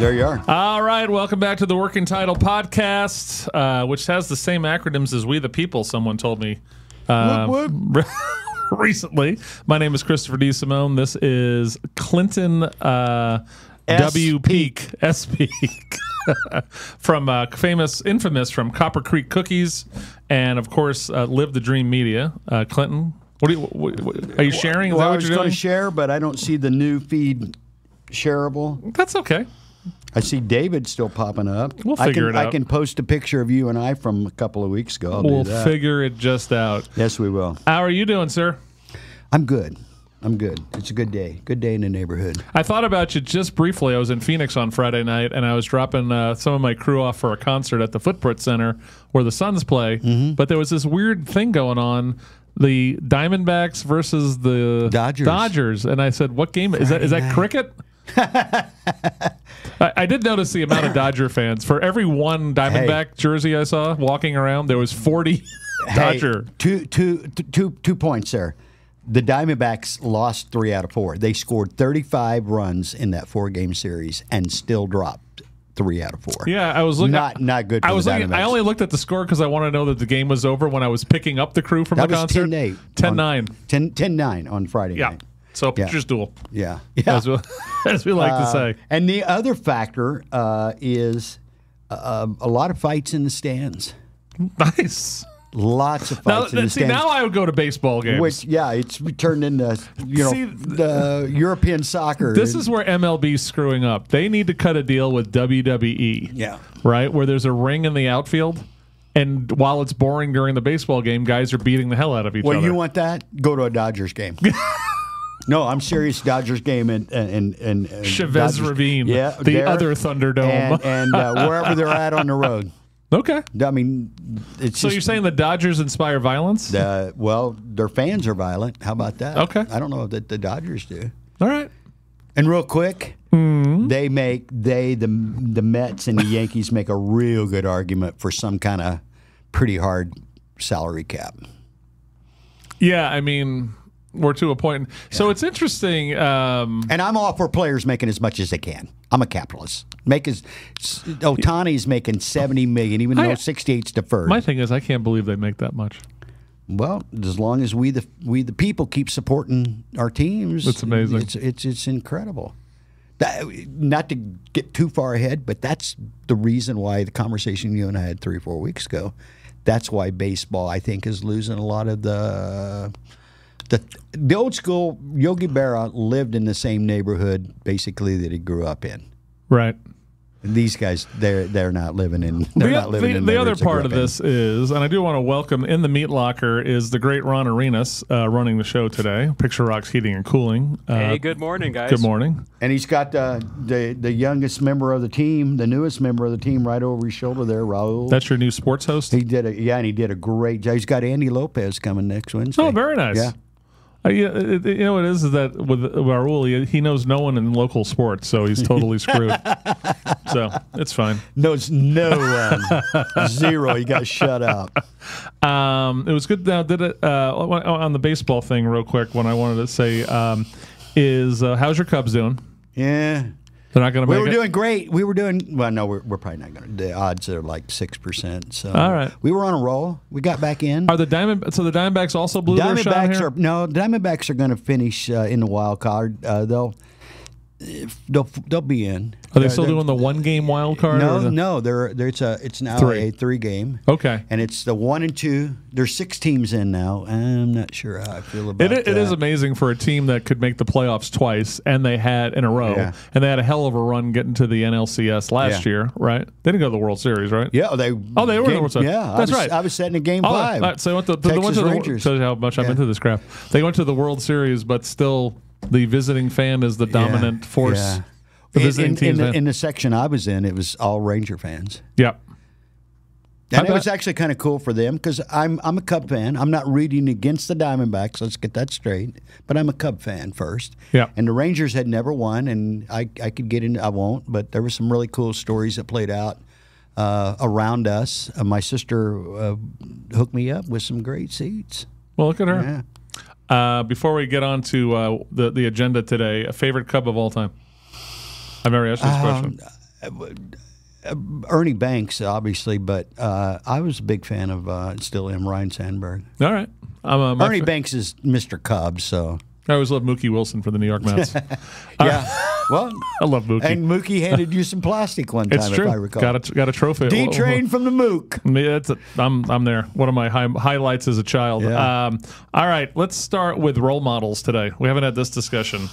There you are. All right, welcome back to the Working Title Podcast, which has the same acronyms as We the People, someone told me recently. My name is Christopher D. Simone. This is Clinton W. Peak, S. Peak, from infamous from Copper Creek Cookies, and, of course, Live the Dream Media. Clinton, are you sharing? Is that I what was you're going doing? to share, but I don't see the new feed shareable. That's okay. I see David still popping up. We'll figure it out. I can post a picture of you and I from a couple of weeks ago. We'll do that. figure it just out. Yes, we will. How are you doing, sir? I'm good. It's a good day. Good day in the neighborhood. I thought about you just briefly. I was in Phoenix on Friday night, and I was dropping some of my crew off for a concert at the Footprint Center where the Suns play. Mm-hmm. But there was this weird thing going on. The Diamondbacks versus the Dodgers. And I said, what game? Is that cricket? I did notice the amount of Dodger fans. For every one Diamondback jersey I saw walking around, there was 40 Dodger. Two points there. The Diamondbacks lost 3 out of 4. They scored 35 runs in that 4-game series and still dropped 3 out of 4. Yeah, I was looking. Not good for the Diamondbacks. I only looked at the score because I wanted to know that the game was over when I was picking up the crew from the concert. 10-8. 10-9. 10-9 on Friday night. So pitcher's duel. Yeah. As we like to say. And the other factor is a lot of fights in the stands. Nice. Lots of fights in the stands. Now I would go to baseball games. Which, it's turned into the European soccer. This is where MLB's screwing up. They need to cut a deal with WWE. Yeah. Right? Where there's a ring in the outfield, and while it's boring during the baseball game, guys are beating the hell out of each other. Well, you want that? Go to a Dodgers game. No, I'm serious. Dodgers game and Chavez Ravine, the other Thunderdome, and wherever they're at on the road. Okay. I mean, it's you're saying the Dodgers inspire violence? Well, their fans are violent. How about that? Okay. I don't know that the Dodgers do. All right. And real quick, the Mets and the Yankees make a real good argument for some kind of pretty hard salary cap. Yeah, I mean, we're to a point. So it's interesting. And I'm all for players making as much as they can. I'm a capitalist. Ohtani's making $70 million, even though 68's deferred. My thing is, I can't believe they make that much. Well, as long as we the people keep supporting our teams, it's amazing. It's incredible. Not to get too far ahead, but that's the reason why the conversation you and I had 3 or 4 weeks ago. That's why baseball, I think, is losing a lot of the old school. Yogi Berra lived in the same neighborhood basically that he grew up in. Right. And these guys, they're not living in. The other part of this is, and I do want to welcome in the meat locker is the great Ron Arenas running the show today. Picture Rocks Heating and Cooling. Hey, good morning, guys. Good morning. And he's got the youngest member of the team, the newest member of the team, right over his shoulder there, Raul. That's your new sports host. He did a great job. He's got Andy Lopez coming next Wednesday. Oh, very nice. Yeah. You know what it is that with Raul, he knows no one in local sports, so he's totally screwed. So it's fine. Knows no one. Zero. He got shut out. It was good. Now, did it on the baseball thing real quick? When I wanted to say is how's your Cubs doing? Yeah. They're not going to make it? We were doing great. We were doing, well, no, we're probably not going to. The odds are like 6%. So all right. We were on a roll. We got back in. So the Diamondbacks also blew their shot here? Diamondbacks are going to finish in the wild card. They'll be in. Are they still doing the 1-game wild card? No. It's now a 3-game. Okay. And it's the 1 and 2. There's 6 teams in now. I'm not sure how I feel about that. It is amazing for a team that could make the playoffs twice, and they had in a row, and they had a hell of a run getting to the NLCS last year, right? They didn't go to the World Series, right? Yeah, they were in the World Series. Yeah, that's right. I was setting a game 5. Right. So they went to the Rangers. Shows you how much I'm into this crap. They went to the World Series, but still, the visiting fan is the dominant force. Yeah. The visiting team in the section I was in, it was all Ranger fans. Yep. And it was actually kind of cool for them because I'm a Cub fan. I'm not rooting against the Diamondbacks. Let's get that straight. But I'm a Cub fan first. Yeah. And the Rangers had never won, and I could get into. I won't. But there were some really cool stories that played out around us. My sister hooked me up with some great seats. Well, look at her. Yeah. Before we get on to the agenda today, a favorite Cub of all time. I've never asked you this question. Ernie Banks, obviously, but I was a big fan of, still am, Ryan Sandberg. All right. Ernie Banks is Mr. Cubs, so. I always loved Mookie Wilson for the New York Mets. Yeah. Well, I love Mookie. And Mookie handed you some plastic one time, It's true. if I recall. Got a trophy. D-Train from the Mook. I'm there. One of my highlights as a child. Yeah. All right, let's start with role models today. We haven't had this discussion.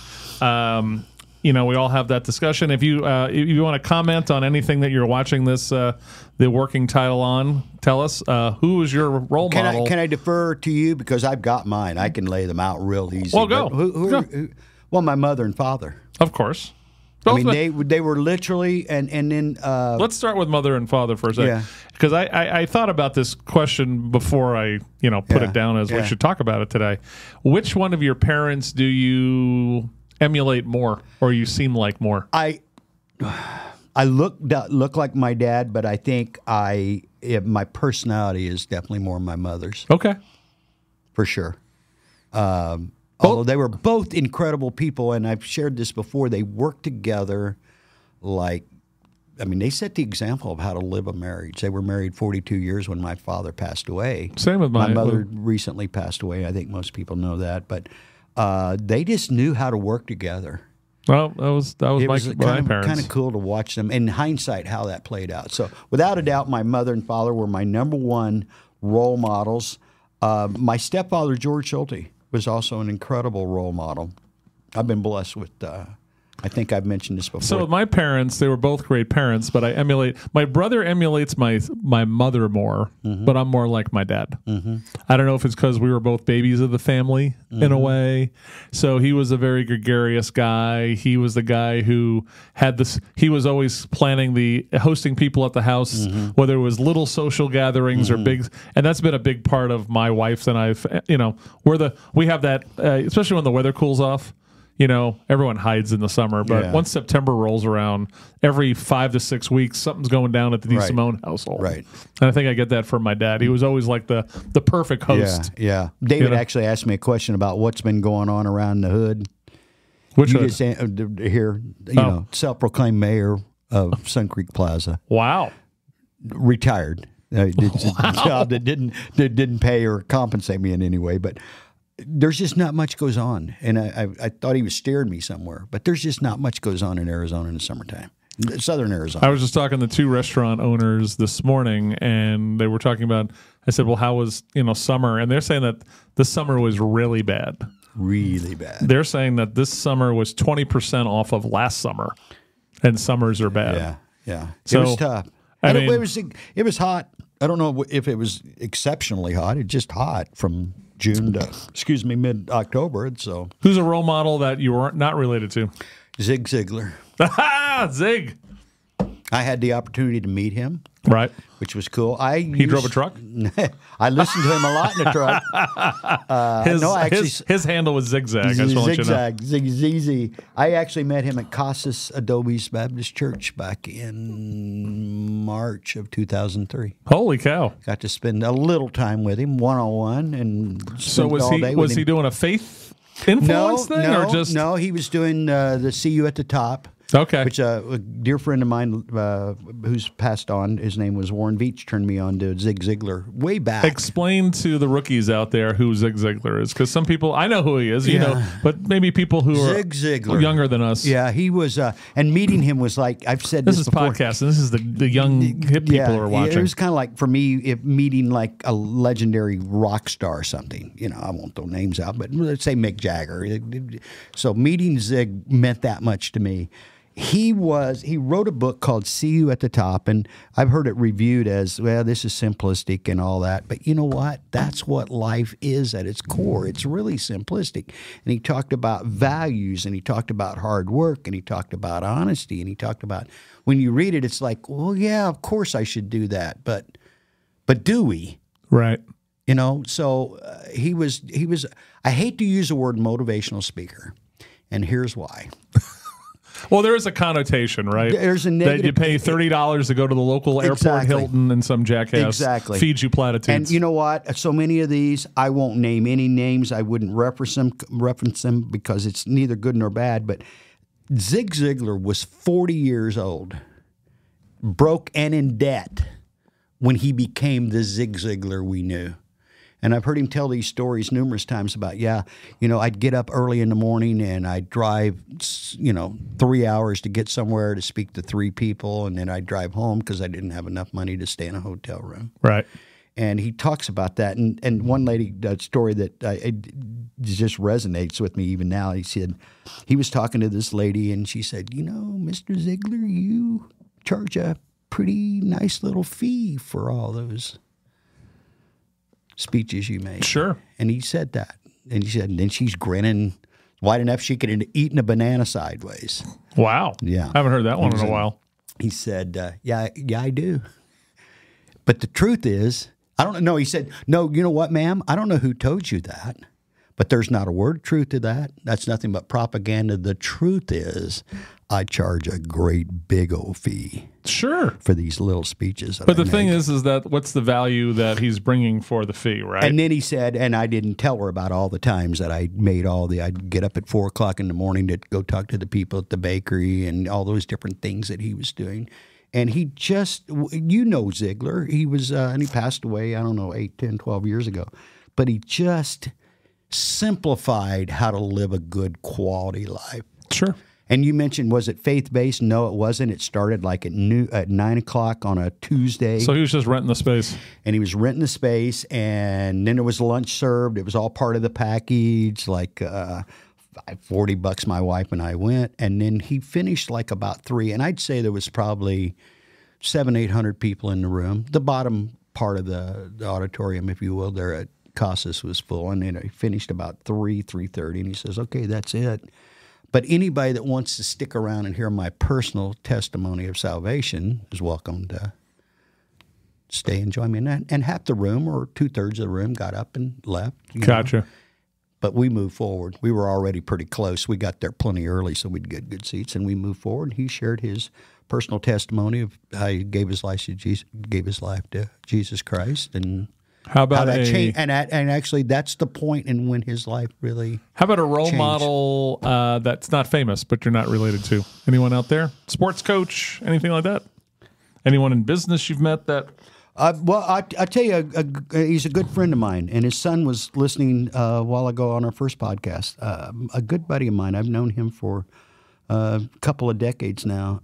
We all have that discussion. If you want to comment on anything that you're watching this the working title on, tell us who is your role model. Can I defer to you because I've got mine? I can lay them out real easy. Well, go. Who, well, my mother and father. Of course. I mean, they were literally, and then. Let's start with mother and father for a second, because I thought about this question before I put it down as we should talk about it today. Which one of your parents do you emulate more, or you seem like more? I look like my dad, but I think my personality is definitely more my mother's. Okay, for sure. Although they were both incredible people, and I've shared this before, they worked together they set the example of how to live a marriage. They were married 42 years when my father passed away. Same with my mother recently passed away. I think most people know that, but they just knew how to work together. Well, that was my parents. Kind of cool to watch them. In hindsight, how that played out. So, without a doubt, my mother and father were my number one role models. My stepfather, George Schulte, was also an incredible role model. I've been blessed with, I think I've mentioned this before. So with my parents, they were both great parents, but my brother emulates my mother more, but I'm more like my dad. I don't know if it's because we were both babies of the family in a way. So he was a very gregarious guy. He was the guy who had this, he was always hosting people at the house, whether it was little social gatherings or big, and that's been a big part of my wife's and I've, we have that, especially when the weather cools off. Everyone hides in the summer, but once September rolls around, every 5 to 6 weeks, something's going down at the DeSimone household. Right. And I think I get that from my dad. He was always like the perfect host. Yeah. David actually asked me a question about what's been going on around the hood. Which you hood? just here, self-proclaimed mayor of Sun Creek Plaza. Wow. Retired. It's a job that didn't pay or compensate me in any way, but there's just not much goes on. And I thought he was steering me somewhere, but there's just not much goes on in Arizona in the summertime. Southern Arizona. I was just talking to 2 restaurant owners this morning, and they were talking about, I said, well, how was, summer? And they're saying that this summer was really bad. Really bad. They're saying that this summer was 20% off of last summer, and summers are bad. Yeah. So, it was tough. It was hot. I don't know if it was exceptionally hot. It's just hot from June to, mid-October. So, who's a role model that you were not related to? Zig Ziglar. Zig. I had the opportunity to meet him. Right. Which was cool. He drove a truck? I listened to him a lot in the truck. His handle was Zigzag. I just want to let you know. Zig. I actually met him at Casas Adobes Baptist Church back in March of 2003. Holy cow. Got to spend a little time with him, one-on-one. And so was he doing a faith influence thing? Or just... No, he was doing the See You at the Top. Okay. Which a dear friend of mine who's passed on, his name was Warren Veach, turned me on to Zig Ziglar way back. Explain to the rookies out there who Zig Ziglar is, because some people, I know who he is, but maybe people who Zig Ziglar. Are younger than us. Yeah, he was, and meeting him was like, I've said this before. This is podcast, and this is the young hip people who are watching. It was kind of like, for me, meeting like a legendary rock star or something. I won't throw names out, but let's say Mick Jagger. So meeting Zig meant that much to me. He wrote a book called See You at the Top, and I've heard it reviewed as, well, this is simplistic and all that. But you know what? That's what life is at its core. It's really simplistic. And he talked about values, and he talked about hard work, and he talked about honesty, and he talked about, when you read it, it's like, well, yeah, of course I should do that. But do we? Right. So he was, I hate to use the word motivational speaker, and here's why. Well, there is a connotation, right? There's a negative. That you pay $30 to go to the local airport Hilton, and some jackass feeds you platitudes. And you know what? So many of these, I won't name any names. I wouldn't reference them because it's neither good nor bad. But Zig Ziglar was 40 years old broke and in debt when he became the Zig Ziglar we knew. And I've heard him tell these stories numerous times about, I'd get up early in the morning and I'd drive, 3 hours to get somewhere to speak to 3 people, and then I'd drive home because I didn't have enough money to stay in a hotel room. Right. And he talks about that. And one lady, a story that it just resonates with me even now, he said, he was talking to this lady and she said, Mr. Ziegler, you charge a pretty nice little fee for all those speeches you made. Sure. And he said that. And he said, and then she's grinning wide enough she could have eaten a banana sideways. Wow. Yeah. I haven't heard that one in a while. He said, yeah, I do. But the truth is, I don't know. He said, no, you know what, ma'am? I don't know who told you that, but there's not a word of truth to that. That's nothing but propaganda. The truth is, I charge a great big old fee. Sure. For these little speeches. But the thing is that what's the value that he's bringing for the fee, right? And then he said, and I didn't tell her about all the times that I made I'd get up at 4 o'clock in the morning to go talk to the people at the bakery and all those different things that he was doing. And he just, Ziegler, he was, and he passed away, 8, 10, 12 years ago. But he just simplified how to live a good quality life. Sure. And you mentioned, was it faith-based? No, it wasn't. It started like at 9 o'clock on a Tuesday. So he was just renting the space. And he was renting the space, and then there was lunch served. It was all part of the package, like $40 my wife and I went. And then he finished like about 3. And I'd say there was probably 700-800 people in the room. The bottom part of the auditorium, if you will, there at Casas was full. And then he finished about 3:30. And he says, okay, that's it. But anybody that wants to stick around and hear my personal testimony of salvation is welcome to stay and join me in that. And half the room or 2/3 of the room got up and left. Gotcha. But we moved forward. We were already pretty close. We got there plenty early, so we'd get good seats. And we moved forward. He shared his personal testimony of how he gave his life to Jesus Christ, and how about that changed. And actually, that's the point in when his life really. How about a role changed. model that's not famous, but you're not related to? Anyone out there? Sports coach? Anything like that? Anyone in business you've met that? Well, I tell you, he's a good friend of mine, and his son was listening a while ago on our first podcast. A good buddy of mine. I've known him for a couple of decades now.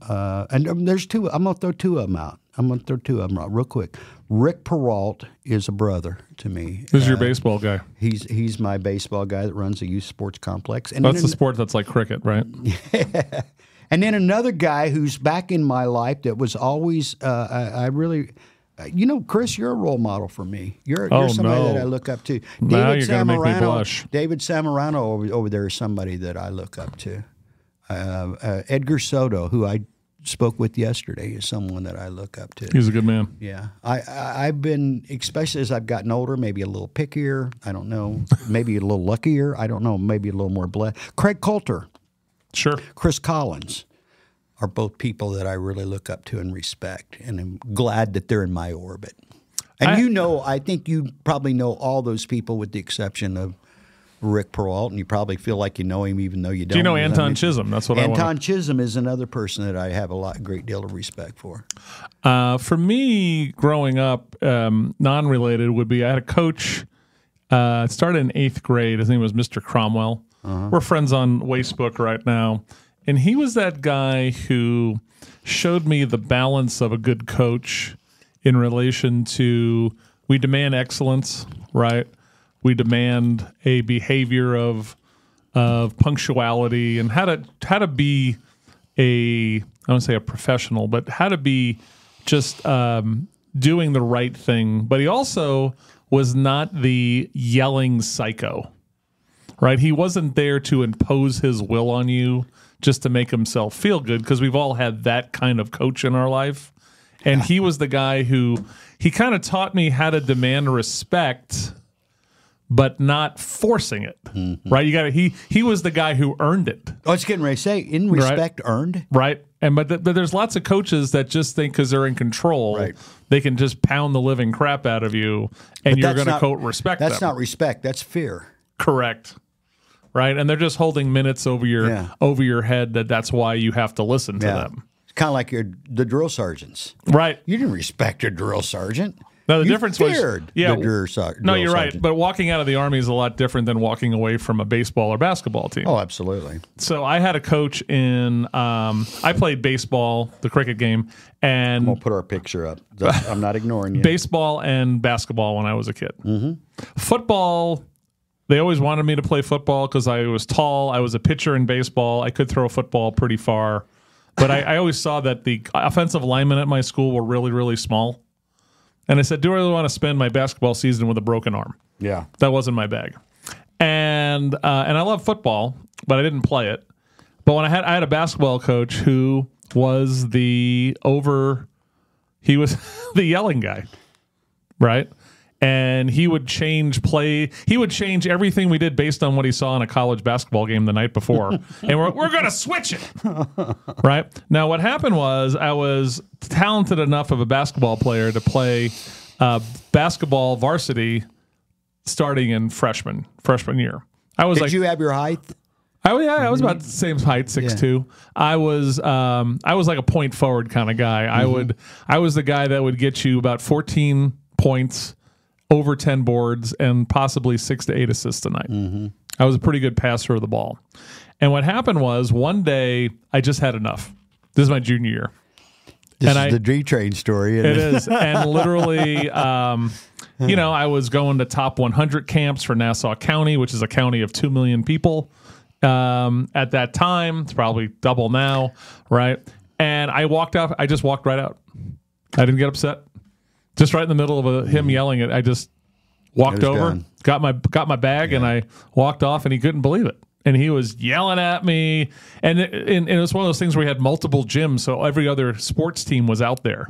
And there's 2. I'm going to throw 2 of them out. Out real quick. Rick Peralt is a brother to me. Who's your baseball guy? He's my baseball guy that runs a youth sports complex. And that's the sport that's like cricket, right? Yeah. And then another guy who's back in my life that was always, I really... Chris, you're a role model for me. You're somebody that I look up to. Now you're going to make me blush. David Samorano over there is somebody that I look up to. Edgar Soto, who I spoke with yesterday, is someone that I look up to. He's a good man. Yeah. I've been, especially as I've gotten older, maybe a little pickier. I don't know. Maybe a little luckier. I don't know. Maybe a little more blessed. Craig Coulter. Sure. Chris Collins are both people that I really look up to and respect, and I'm glad that they're in my orbit. And I think you probably know all those people with the exception of Rick Peralt, and you probably feel like you know him even though you don't. Do you know Anton Chisholm? That's what Anton Chisholm is another person that I have a great deal of respect for. For me, growing up, non-related would be I had a coach. Started in 8th grade. His name was Mr. Cromwell. We're friends on Facebook right now. And he was that guy who showed me the balance of a good coach in relation to we demand excellence, right? We demand a behavior of punctuality and how to be I don't say a professional, but how to be just doing the right thing. But he also was not the yelling psycho, right? He wasn't there to impose his will on you just to make himself feel good, because we've all had that kind of coach in our life. And he was the guy who he kind of taught me how to demand respect, but not forcing it. Mm-hmm. Right? He was the guy who earned it. I was getting ready to say, in respect, right? Earned. Right. And but there's lots of coaches that just think because they're in control, right, they can just pound the living crap out of you, and you're going to quote respect them. That's not respect. That's fear. Correct. Right, and they're just holding minutes over your head. That's why you have to listen to them. kind of like the drill sergeants. Right. You didn't respect your drill sergeant. No, the You difference was feared the drill sergeant. No, you're right. But walking out of the Army is a lot different than walking away from a baseball or basketball team. Oh, absolutely. So I had a coach in. I played baseball, the cricket game, and We'll put our picture up. I'm not ignoring you. baseball and basketball when I was a kid. Football, they always wanted me to play football because I was tall. I was a pitcher in baseball. I could throw a football pretty far. But I always saw that the offensive linemen at my school were really, really small. And I said, do I really want to spend my basketball season with a broken arm? Yeah. That wasn't my bag. And I love football, but I didn't play it. But when I had a basketball coach who was he was the yelling guy, right? And he would change everything we did based on what he saw in a college basketball game the night before. And we're going to switch it, right? Now, what happened was I was talented enough of a basketball player to play basketball varsity starting in freshman year. I was Did you have your height? I was about the same height, 6'2". I was like a point forward kind of guy. I was the guy that would get you about 14 points, over 10 boards, and possibly 6 to 8 assists a night. I was a pretty good passer of the ball. And what happened was one day I just had enough. This is my junior year. This is the D-Train story. It is. And literally, I was going to top 100 camps for Nassau County, which is a county of 2 million people. At that time, it's probably double now, right? And I walked out. I just walked right out. I didn't get upset. Just right in the middle of him yelling it, I just walked over, done. got my bag, and I walked off. And he couldn't believe it. And he was yelling at me. And it was one of those things where we had multiple gyms, so every other sports team was out there.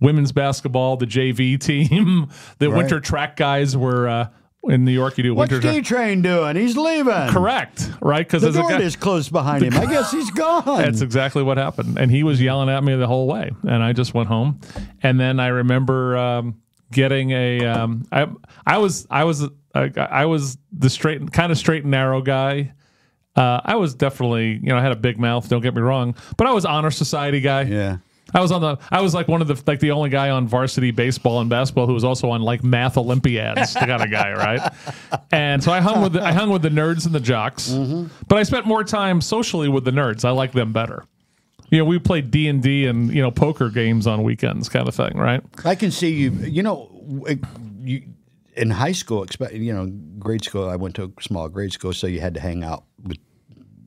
Women's basketball, the JV team, the winter track guys were. In New York, you do What's winter. D-Train doing? He's leaving. Correct, right? Because The door is closed behind him. I guess he's gone. That's exactly what happened. And he was yelling at me the whole way. And I just went home. And then I remember getting I was the straight and narrow guy. I was definitely, I had a big mouth. Don't get me wrong, but I was honor society guy. Yeah. I was like one of the only guy on varsity baseball and basketball who was also on like math Olympiads, the kind of guy, right? And so I hung with the nerds and the jocks, but I spent more time socially with the nerds. I like them better. We played D&D and poker games on weekends, kind of thing, right? I can see you. In high school, grade school. I went to a small grade school, so you had to hang out with.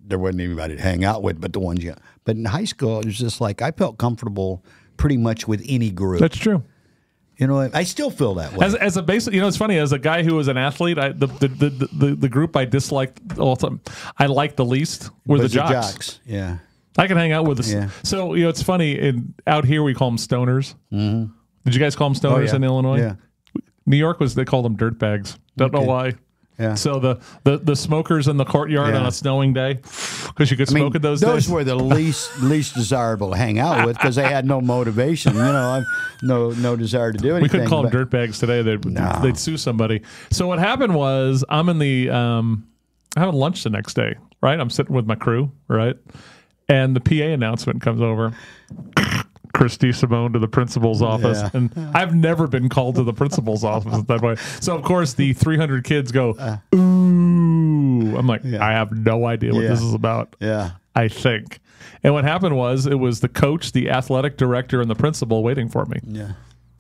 There wasn't anybody to hang out with, but the ones you. But in high school, it was just like I felt comfortable pretty much with any group. That's true. I still feel that way. As a basic, it's funny. As a guy who was an athlete, the group I disliked all the time, I liked the least were the jocks. Yeah, I can hang out with them. Yeah. So it's funny. Out here, we call them stoners. Mm-hmm. Did you guys call them stoners in Illinois? Yeah. New York they called them dirtbags. Don't know why. Yeah. So the smokers in the courtyard on a snowing day, because you could smoke in those days. Those were the least desirable to hang out with because they had no motivation. No desire to do anything. We couldn't call them dirtbags today. They'd sue somebody. So what happened was I'm in the having lunch the next day. Right, I'm sitting with my crew. Right, and the PA announcement comes over. Chris DeSimone to the principal's office. Yeah. And I've never been called to the principal's office that way. So, of course, the 300 kids go, ooh. I'm like, I have no idea what this is about. Yeah. I think. And what happened was it was the coach, the athletic director, and the principal waiting for me. Yeah.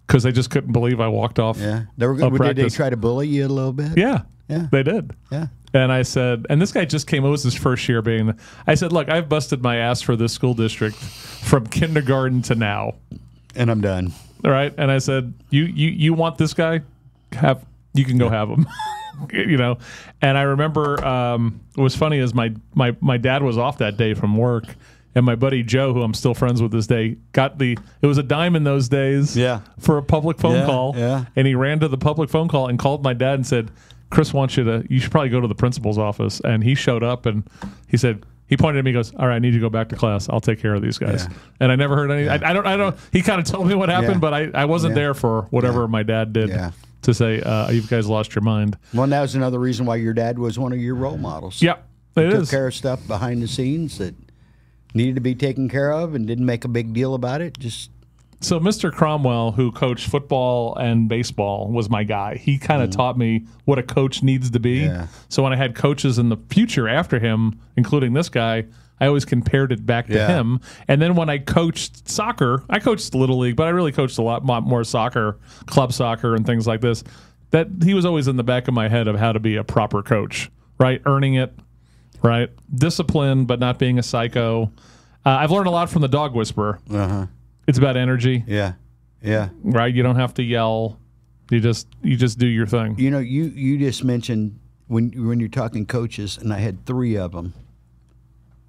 Because they just couldn't believe I walked off. Yeah. Did they try to bully you a little bit? Yeah. Yeah. They did. Yeah. And I said, and this guy just came, it was his first year being, I said, look, I've busted my ass for this school district from kindergarten to now. And I'm done. All right. And I said, you want this guy? You can go have him. And I remember it was funny as my dad was off that day from work, and my buddy Joe, who I'm still friends with this day, it was a dime in those days for a public phone call. Yeah. And he ran to the public phone call and called my dad and said, Chris wants you should probably go to the principal's office. And he showed up and he said, he pointed at me, goes, all right, I need you to go back to class. I'll take care of these guys. Yeah. And I never heard anything. I don't, he kind of told me what happened, but I wasn't there for whatever my dad did to say, you guys lost your mind. Well, that was another reason why your dad was one of your role models. Yeah, He took care of stuff behind the scenes that needed to be taken care of and didn't make a big deal about it. Just So Mr. Cromwell, who coached football and baseball, was my guy. He kind of taught me what a coach needs to be. Yeah. So when I had coaches in the future after him, including this guy, I always compared it back to him. And then when I coached soccer, I coached Little League, but I really coached a lot more soccer, club soccer and things like this. That he was always in the back of my head of how to be a proper coach, right? Earning it, right? Discipline, but not being a psycho. I've learned a lot from the Dog Whisperer. It's about energy. Yeah. Right? You don't have to yell. You just do your thing. You know, you just mentioned when you're talking coaches, and I had 3 of them,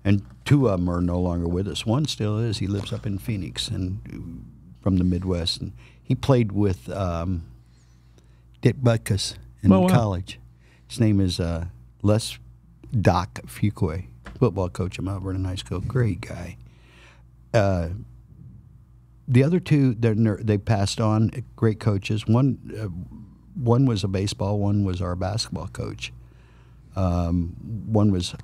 and 2 of them are no longer with us. One still is. He lives up in Phoenix and from the Midwest, and he played with Dick Butkus in college. His name is Les Doc Fuqua, football coach at Mount Vernon High School. Great guy. The other 2, they passed on. Great coaches. One was a baseball. One was our basketball coach. One was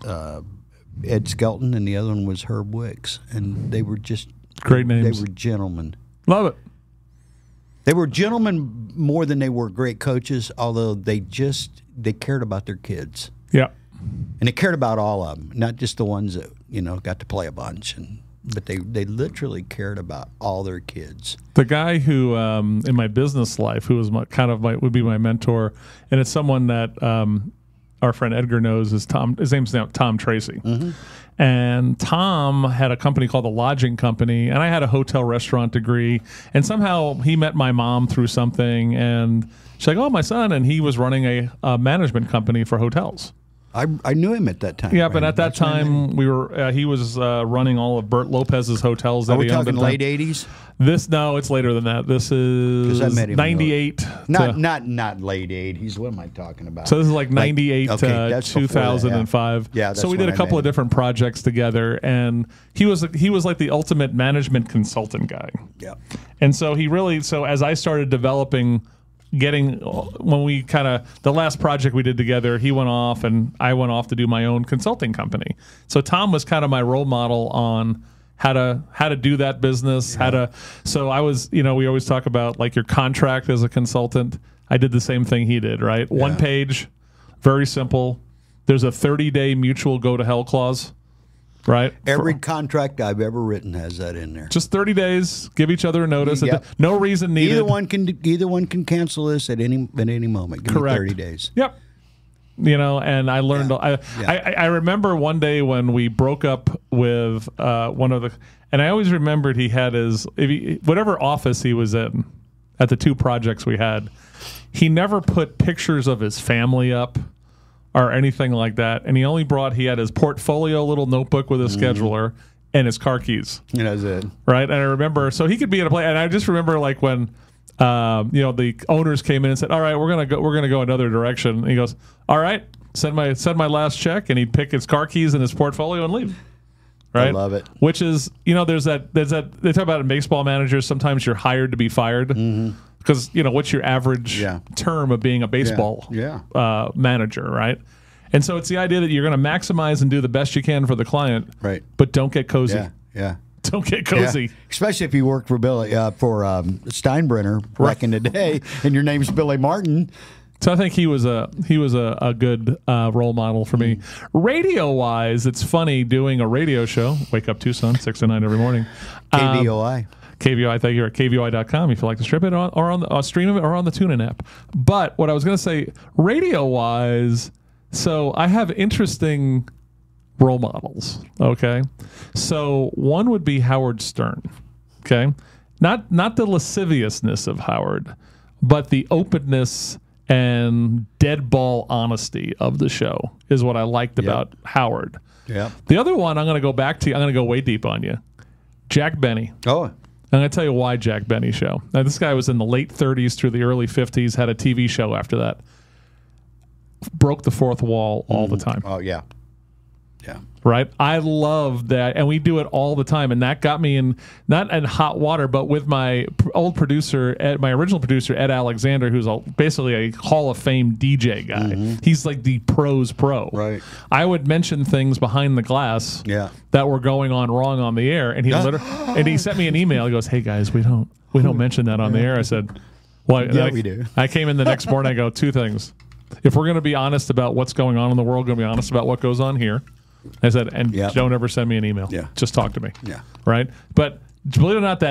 Ed Skelton, and the other one was Herb Wicks. And they were just great names. They were gentlemen. Love it. They were gentlemen more than they were great coaches. Although they cared about their kids. Yeah. And they cared about all of them, not just the ones that got to play a bunch but they literally cared about all their kids. The guy who in my business life, who was would be my mentor, and it's someone that our friend Edgar knows, is Tom. His name's now Tom Tracy. And Tom had a company called the Lodging Company, and I had a hotel restaurant degree. And somehow he met my mom through something, and she's like, "Oh, my son," and he was running a management company for hotels. I knew him at that time. Yeah, but at that time he was running all of Bert Lopez's hotels. Are we talking late 80s? It's later than that. This is 98. Not late 80s. What am I talking about? So this is like 98 to 2005. Yeah, that's so we did a couple of different projects together, and he was like the ultimate management consultant guy. Yeah. And so as I started developing, when we the last project we did together, he went off and I went off to do my own consulting company. So Tom was kind of my role model on how to do that business, so I was, we always talk about like your contract as a consultant. I did the same thing he did, right? Yeah. 1 page, very simple. There's a 30-day mutual go to hell clause. Right. Every contract I've ever written has that in there. Just 30 days. Give each other a notice. Yep. No reason needed. Either one can cancel this at any moment. Give Correct. me 30 days. Yep. And I learned. I remember one day when we broke up with one of the, and I always remembered he had whatever office he was in at the 2 projects we had. He never put pictures of his family up or anything like that. And he had his portfolio little notebook with his scheduler and his car keys. And that's it. Right. And I remember, so he could be in a place, and I just remember like when, the owners came in and said, "All right, we're going to go another direction." And he goes, "All right, send my last check." And he'd pick his car keys and his portfolio and leave. Right. I love it. Which is, there's that, they talk about in baseball managers, sometimes you're hired to be fired. Because, what's your average term of being a baseball manager, right? And so it's the idea that you're going to maximize and do the best you can for the client, right? But don't get cozy. Yeah. Don't get cozy. Yeah. Especially if you work for Steinbrenner back in the day, and your name's Billy Martin. So I think he was a good role model for me. Radio wise, it's funny doing a radio show. Wake Up Tucson, 6 to 9 every morning. KVOI. KVOI, thank you, at KVOI.com if you like to strip it or on the stream it or on the TuneIn app. But what I was going to say, radio-wise, so I have interesting role models, okay? So one would be Howard Stern, okay? Not the lasciviousness of Howard, but the openness and dead ball honesty of the show is what I liked about Howard. Yeah. The other one I'm going to go back to, I'm going to go way deep on you. Jack Benny. Oh, I'm going to tell you why Jack Benny show. Now, this guy was in the late 30s through the early 50s, had a TV show after that. Broke the fourth wall all the time. Oh, yeah. Yeah. Right. I love that. And we do it all the time. And that got me in, not in hot water, but with my old producer, my original producer, Ed Alexander, who's basically a Hall of Fame DJ guy. He's like the pros pro. Right. I would mention things behind the glass that were going on wrong on the air. And he sent me an email. He goes, "Hey guys, we don't mention that on the air." I said, "Well, we do." I came in the next morning. I go, two things. If we're going to be honest about what's going on in the world, going to be honest about what goes on here. I said, and don't ever send me an email. Yeah. Just talk to me. Yeah. Right. But believe it or not,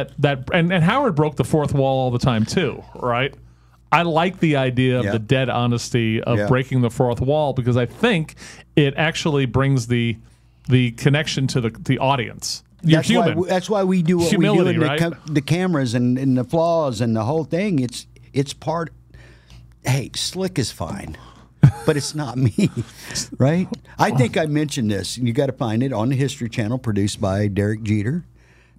and Howard broke the fourth wall all the time too. Right. I like the idea of the dead honesty of breaking the fourth wall, because I think it actually brings the connection to the audience. You're human. That's why we do what Humility, we do. right? The cameras and the flaws and the whole thing. It's part. Hey, slick is fine. But it's not me, right? I think I mentioned this. You got to find it on the History Channel, produced by Derek Jeter,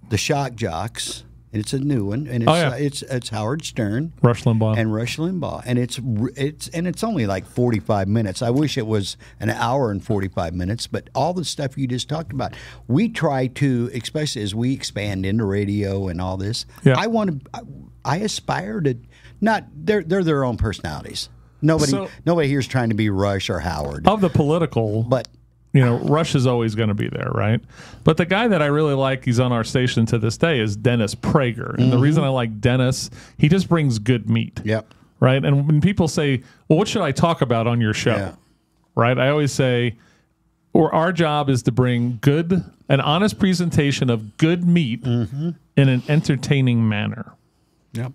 The Shock Jocks. And it's a new one, and it's Howard Stern, Rush Limbaugh, and it's only like 45 minutes. I wish it was an hour and 45 minutes, but all the stuff you just talked about, we try to, especially as we expand into radio and all this. Yeah. I aspire to not. They're their own personalities. Nobody here's trying to be Rush or Howard. Of the political, but Rush is always going to be there, right? But the guy that I really like, he's on our station to this day, is Dennis Prager. And the reason I like Dennis, he just brings good meat. Yep. Right? And when people say, well, what should I talk about on your show? Yeah. Right? I always say, our job is to bring an honest presentation of good meat in an entertaining manner. Yep.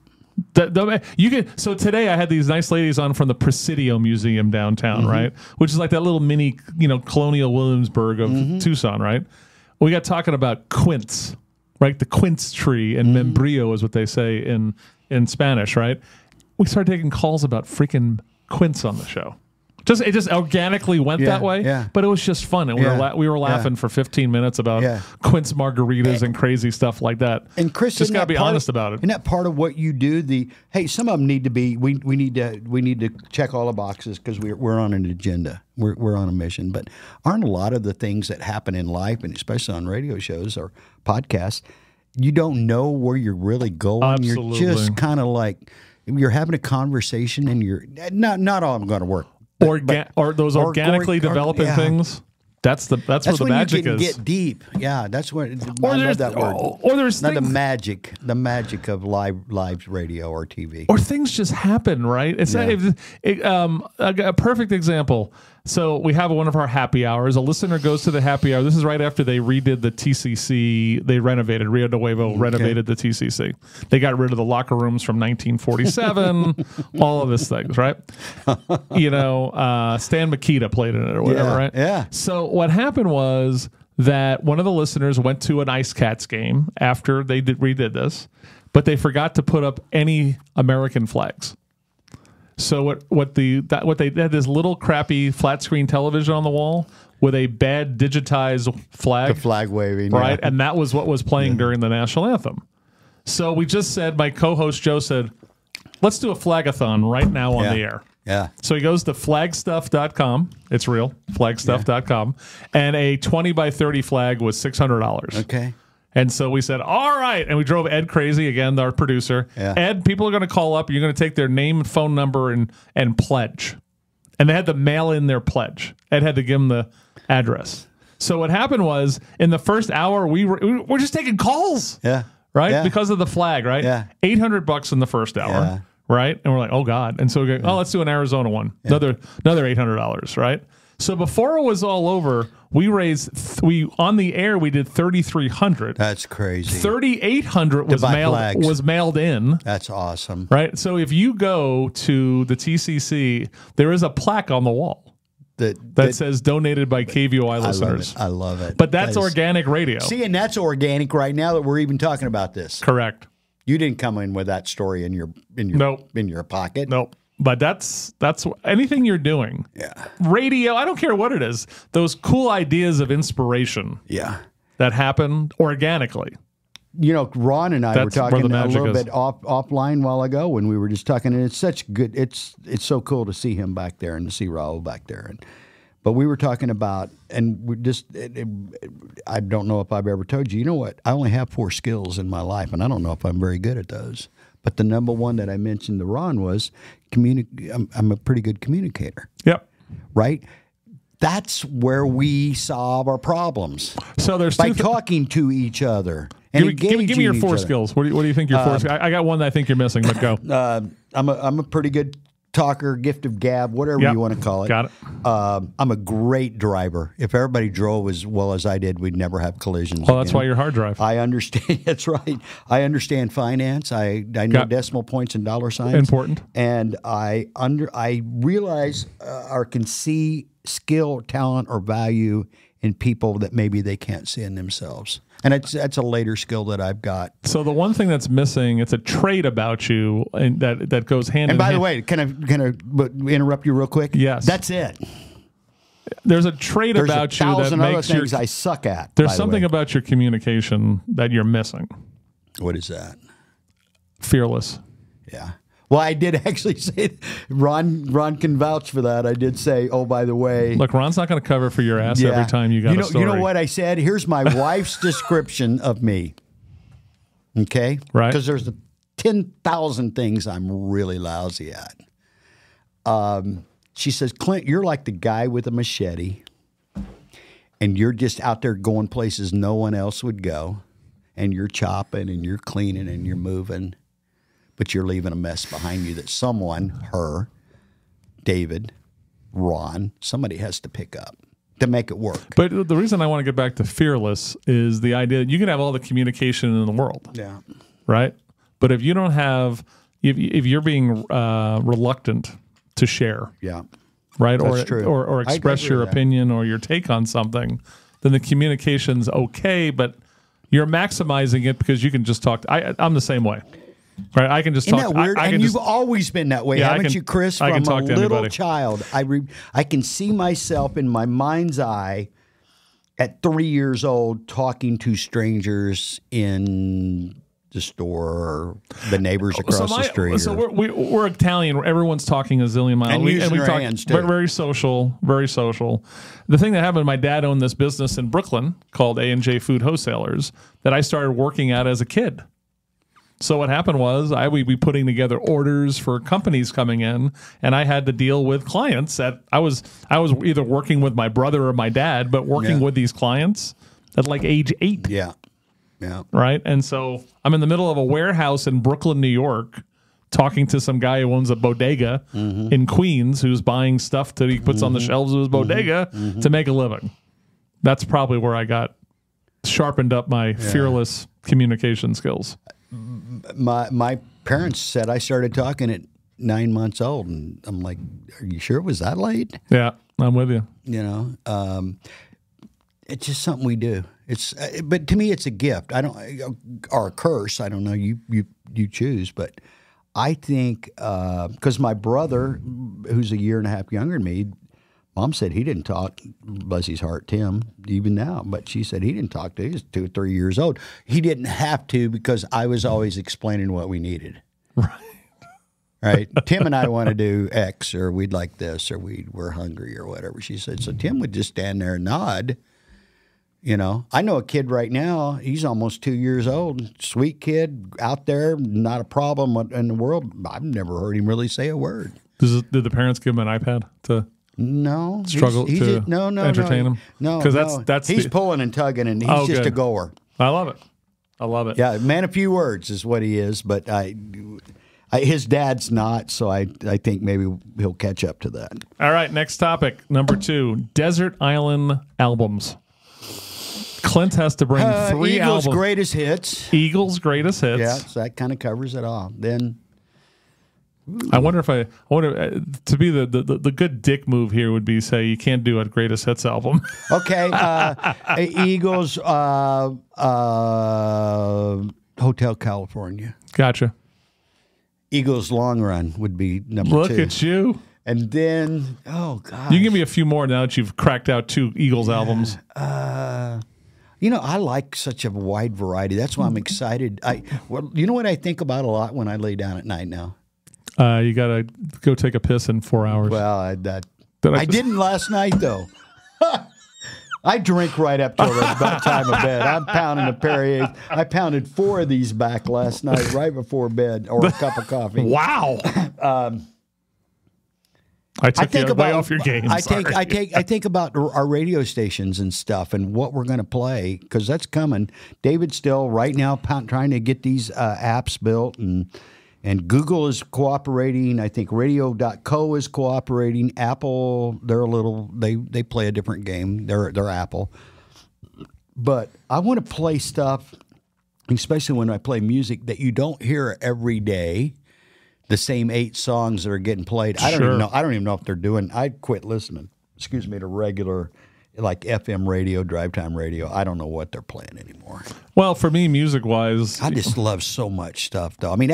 So today I had these nice ladies on from the Presidio Museum downtown, right? Which is like that little mini, Colonial Williamsburg of Tucson, right? We got talking about quince, right? The quince tree, and membrillo is what they say in Spanish, right? We started taking calls about freaking quince on the show. It just organically went that way, but it was just fun, and we were laughing for 15 minutes about quince margaritas and crazy stuff like that. And Chris, just got to be honest about it. Isn't that part of what you do? Some of them need to be. We need to check all the boxes because we're on an agenda. We're on a mission. But aren't a lot of the things that happen in life, and especially on radio shows or podcasts, you don't know where you're really going. Absolutely. You're just kind of like you're having a conversation, and you're not all going to work. Or those organically developing things. That's where the magic is. Get deep. Yeah, that's where I love that word. Or there's not the magic of live radio or TV. Or things just happen, right? It's a perfect example. So we have one of our happy hours. A listener goes to the happy hour. This is right after they redid the TCC. They renovated, Rio Nuevo renovated the TCC. They got rid of the locker rooms from 1947, all of these things, right? Stan Mikita played in it or whatever, right? Yeah. So what happened was that one of the listeners went to an Ice Cats game after they redid this, but they forgot to put up any American flags. So what they had this little crappy flat screen television on the wall with a bad digitized flag, the flag waving, right? And that was what was playing during the national anthem. So we just said, my co-host Joe said, let's do a flagathon right now on the air. Yeah. So he goes to flagstuff.com. It's real, flagstuff.com, and a 20 by 30 flag was $600. Okay. And so we said, all right. And we drove Ed crazy, again, our producer. Yeah. Ed, people are going to call up. You're going to take their name and phone number and pledge. And they had to mail in their pledge. Ed had to give them the address. So what happened was, in the first hour, we're just taking calls. Yeah. Right? Yeah. Because of the flag, right? Yeah. $800 in the first hour. Yeah. Right? And we're like, oh, God. And so we go, let's do an Arizona one. Yeah. Another $800, right? So before it was all over, we raised on the air we did $3,300. That's crazy. $3,800 was mailed in. That's awesome. Right? So if you go to the TCC, there is a plaque on the wall that says donated by KVOI listeners. I love it. But that's organic radio. See, and that's organic right now that we're even talking about this. Correct. You didn't come in with that story in your pocket. Nope. But that's anything you're doing. Yeah. Radio, I don't care what it is. Those cool ideas of inspiration. Yeah. That happen organically. Ron and I were talking a little bit offline a while ago when we were just talking, and it's such good. It's so cool to see him back there and to see Raul back there. But we were talking about, and we just, I don't know if I've ever told you, you know what? I only have 4 skills in my life, and I don't know if I'm very good at those. But the number one that I mentioned to Ron was I'm a pretty good communicator. Yep. Right? That's where we solve our problems. So there's by talking to each other and give me your 4 skills. What do you think your 4 skills? I got one that I think you're missing, but go. I'm a pretty good talker, gift of gab, whatever you want to call it. Got it. I'm a great driver. If everybody drove as well as I did, we'd never have collisions. Well, that's why you're hard drive. I understand. That's right. I understand finance. I know decimal points and dollar signs. Important. And I realize or can see skill, talent, or value in people that maybe they can't see in themselves. And that's a later skill that I've got. So the one thing that's missing, it's a trait about you, and that goes hand in hand. And by the way, can I interrupt you real quick? Yes. That's it. There's a trait about you that makes other things I suck at. There's something about your communication that you're missing. What is that? Fearless. Yeah. Well, I did actually say, Ron can vouch for that. I did say, oh, by the way. Look, Ron's not going to cover for your ass every time you got a story. You know what I said? Here's my wife's description of me. Okay? Right. Because there's 10,000 things I'm really lousy at. She says, Clint, you're like the guy with a machete, and you're just out there going places no one else would go, and you're chopping, and you're cleaning, and you're moving. But you're leaving a mess behind you that someone, her, David, Ron, somebody has to pick up to make it work. But the reason I want to get back to fearless is the idea that you can have all the communication in the world. Yeah. Right? But if you don't have, if you're being reluctant to share. Yeah. Right? That's true. Or express your opinion or your take on something, then the communication's okay, but you're maximizing it because you can just talk. I'm the same way. Right, I can just talk. Isn't that weird? And you've always been that way, haven't you, Chris? From a little child, I can see myself in my mind's eye at 3 years old talking to strangers in the store or the neighbors across the street. So we're Italian. Everyone's talking a zillion miles. And using their hands too. Very social, very social. The thing that happened, my dad owned this business in Brooklyn called A&J Food Wholesalers that I started working at as a kid. So what happened was we'd be putting together orders for companies coming in, and I had to deal with clients that I was either working with my brother or my dad, but working with these clients at like age 8. Yeah. Yeah. Right. And so I'm in the middle of a warehouse in Brooklyn, New York, talking to some guy who owns a bodega in Queens who's buying stuff that he puts on the shelves of his bodega to make a living. That's probably where I got sharpened up my fearless communication skills. My parents said I started talking at 9 months old, and I'm like, "Are you sure it was that late?" Yeah, I'm with you. You know, it's just something we do. But to me, it's a gift. Or a curse. I don't know. You choose. But I think because my brother, who's a year and a half younger than me, Mom said he didn't talk, bless his heart, Tim, even now. But she said he didn't talk to. He was 2 or 3 years old. He didn't have to because I was always explaining what we needed. Right. Tim and I want to do X, or we'd like this, or we're hungry, or whatever. She said. So Tim would just stand there and nod. You know, I know a kid right now. He's almost 2 years old. Sweet kid out there, not a problem in the world. I've never heard him really say a word. Did the parents give him an iPad to? No, struggle to entertain him. No, because that's he's pulling and tugging, and he's just a goer. I love it. I love it. Yeah, man, a few words is what he is, but his dad's not, so I think maybe he'll catch up to that. All right, next topic, number 2, desert island albums. Clint has to bring 3 albums. Eagles' greatest hits. Eagles' greatest hits. Yeah, so that kind of covers it all. Then. I wonder to be the good dick move here would be say you can't do a greatest hits album. Okay, Eagles, Hotel California. Gotcha. Eagles Long Run would be number 2. Look at you. And then, oh God, you can give me a few more now that you've cracked out 2 Eagles albums. You know, I like such a wide variety. That's why I'm excited. You know what I think about a lot when I lay down at night now? You got to go take a piss in 4 hours. Well, I didn't last night, though. I drink right up till the time of bed. I'm pounding a Perrier. I pounded 4 of these back last night right before bed, or a cup of coffee. Wow. I think about way off your game. I think about our radio stations and stuff and what we're going to play, because that's coming. David's still right now trying to get these apps built, and Google is cooperating. I think Radio.co is cooperating. Apple, they play a different game. They're Apple. But I want to play stuff, especially when I play music that you don't hear every day. The same 8 songs that are getting played. I don't even know if they're doing. I quit listening. To regular, like FM radio, drive time radio. I don't know what they're playing anymore. Well, for me, music wise, I just love so much stuff, though. I mean,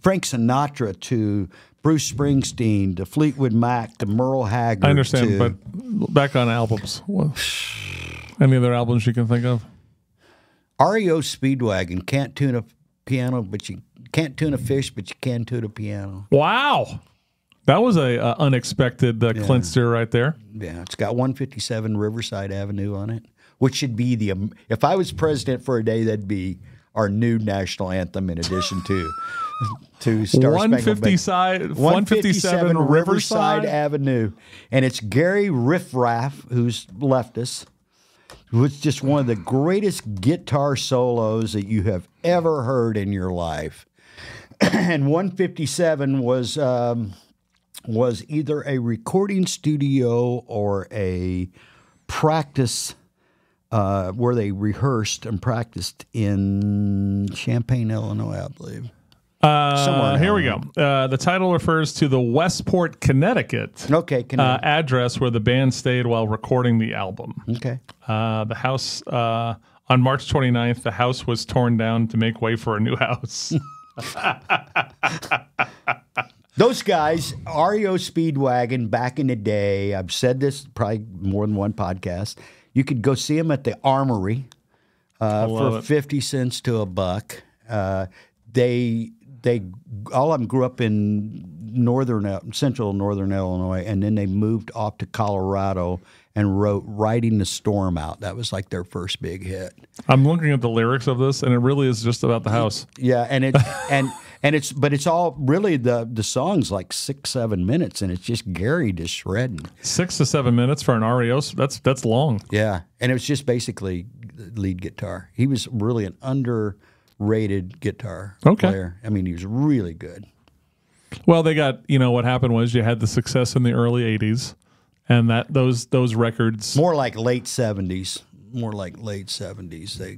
Frank Sinatra to Bruce Springsteen to Fleetwood Mac to Merle Haggard. I understand, but back on albums. Any other albums you can think of? REO Speedwagon can't tune a piano, but you can't tune a fish, but you can tune a piano. Wow. That was a unexpected Clint steer right there. Yeah, it's got 157 Riverside Avenue on it, which should be if I was president for a day, that'd be our new national anthem in addition to Star Spangled Banner. 157 Riverside Avenue. And it's Gary Riffraff, who's leftist, who's just one of the greatest guitar solos that you have ever heard in your life. And 157 was either a recording studio or a practice where they rehearsed and practiced in Champaign, Illinois, I believe. Here we go. The title refers to the Westport, Connecticut, address where the band stayed while recording the album. Okay. The house, on March 29th, the house was torn down to make way for a new house. Those guys, REO Speedwagon, back in the day, I've said this probably more than one podcast, you could go see them at the Armory for 50 cents to $1. They all of them grew up in central northern Illinois, and then they moved off to Colorado and wrote "Riding the Storm Out." That was like their first big hit. I'm looking at the lyrics of this, and it really is just about the house. Yeah, and it's all really the song's like 6-7 minutes, and it's just Gary just shredding. 6 to 7 minutes for an REO. That's long. Yeah, and it was just basically lead guitar. He was really an underrated guitar player. I mean, he was really good. Well, they got, what happened was you had the success in the early 80s, and those records. More like late 70s.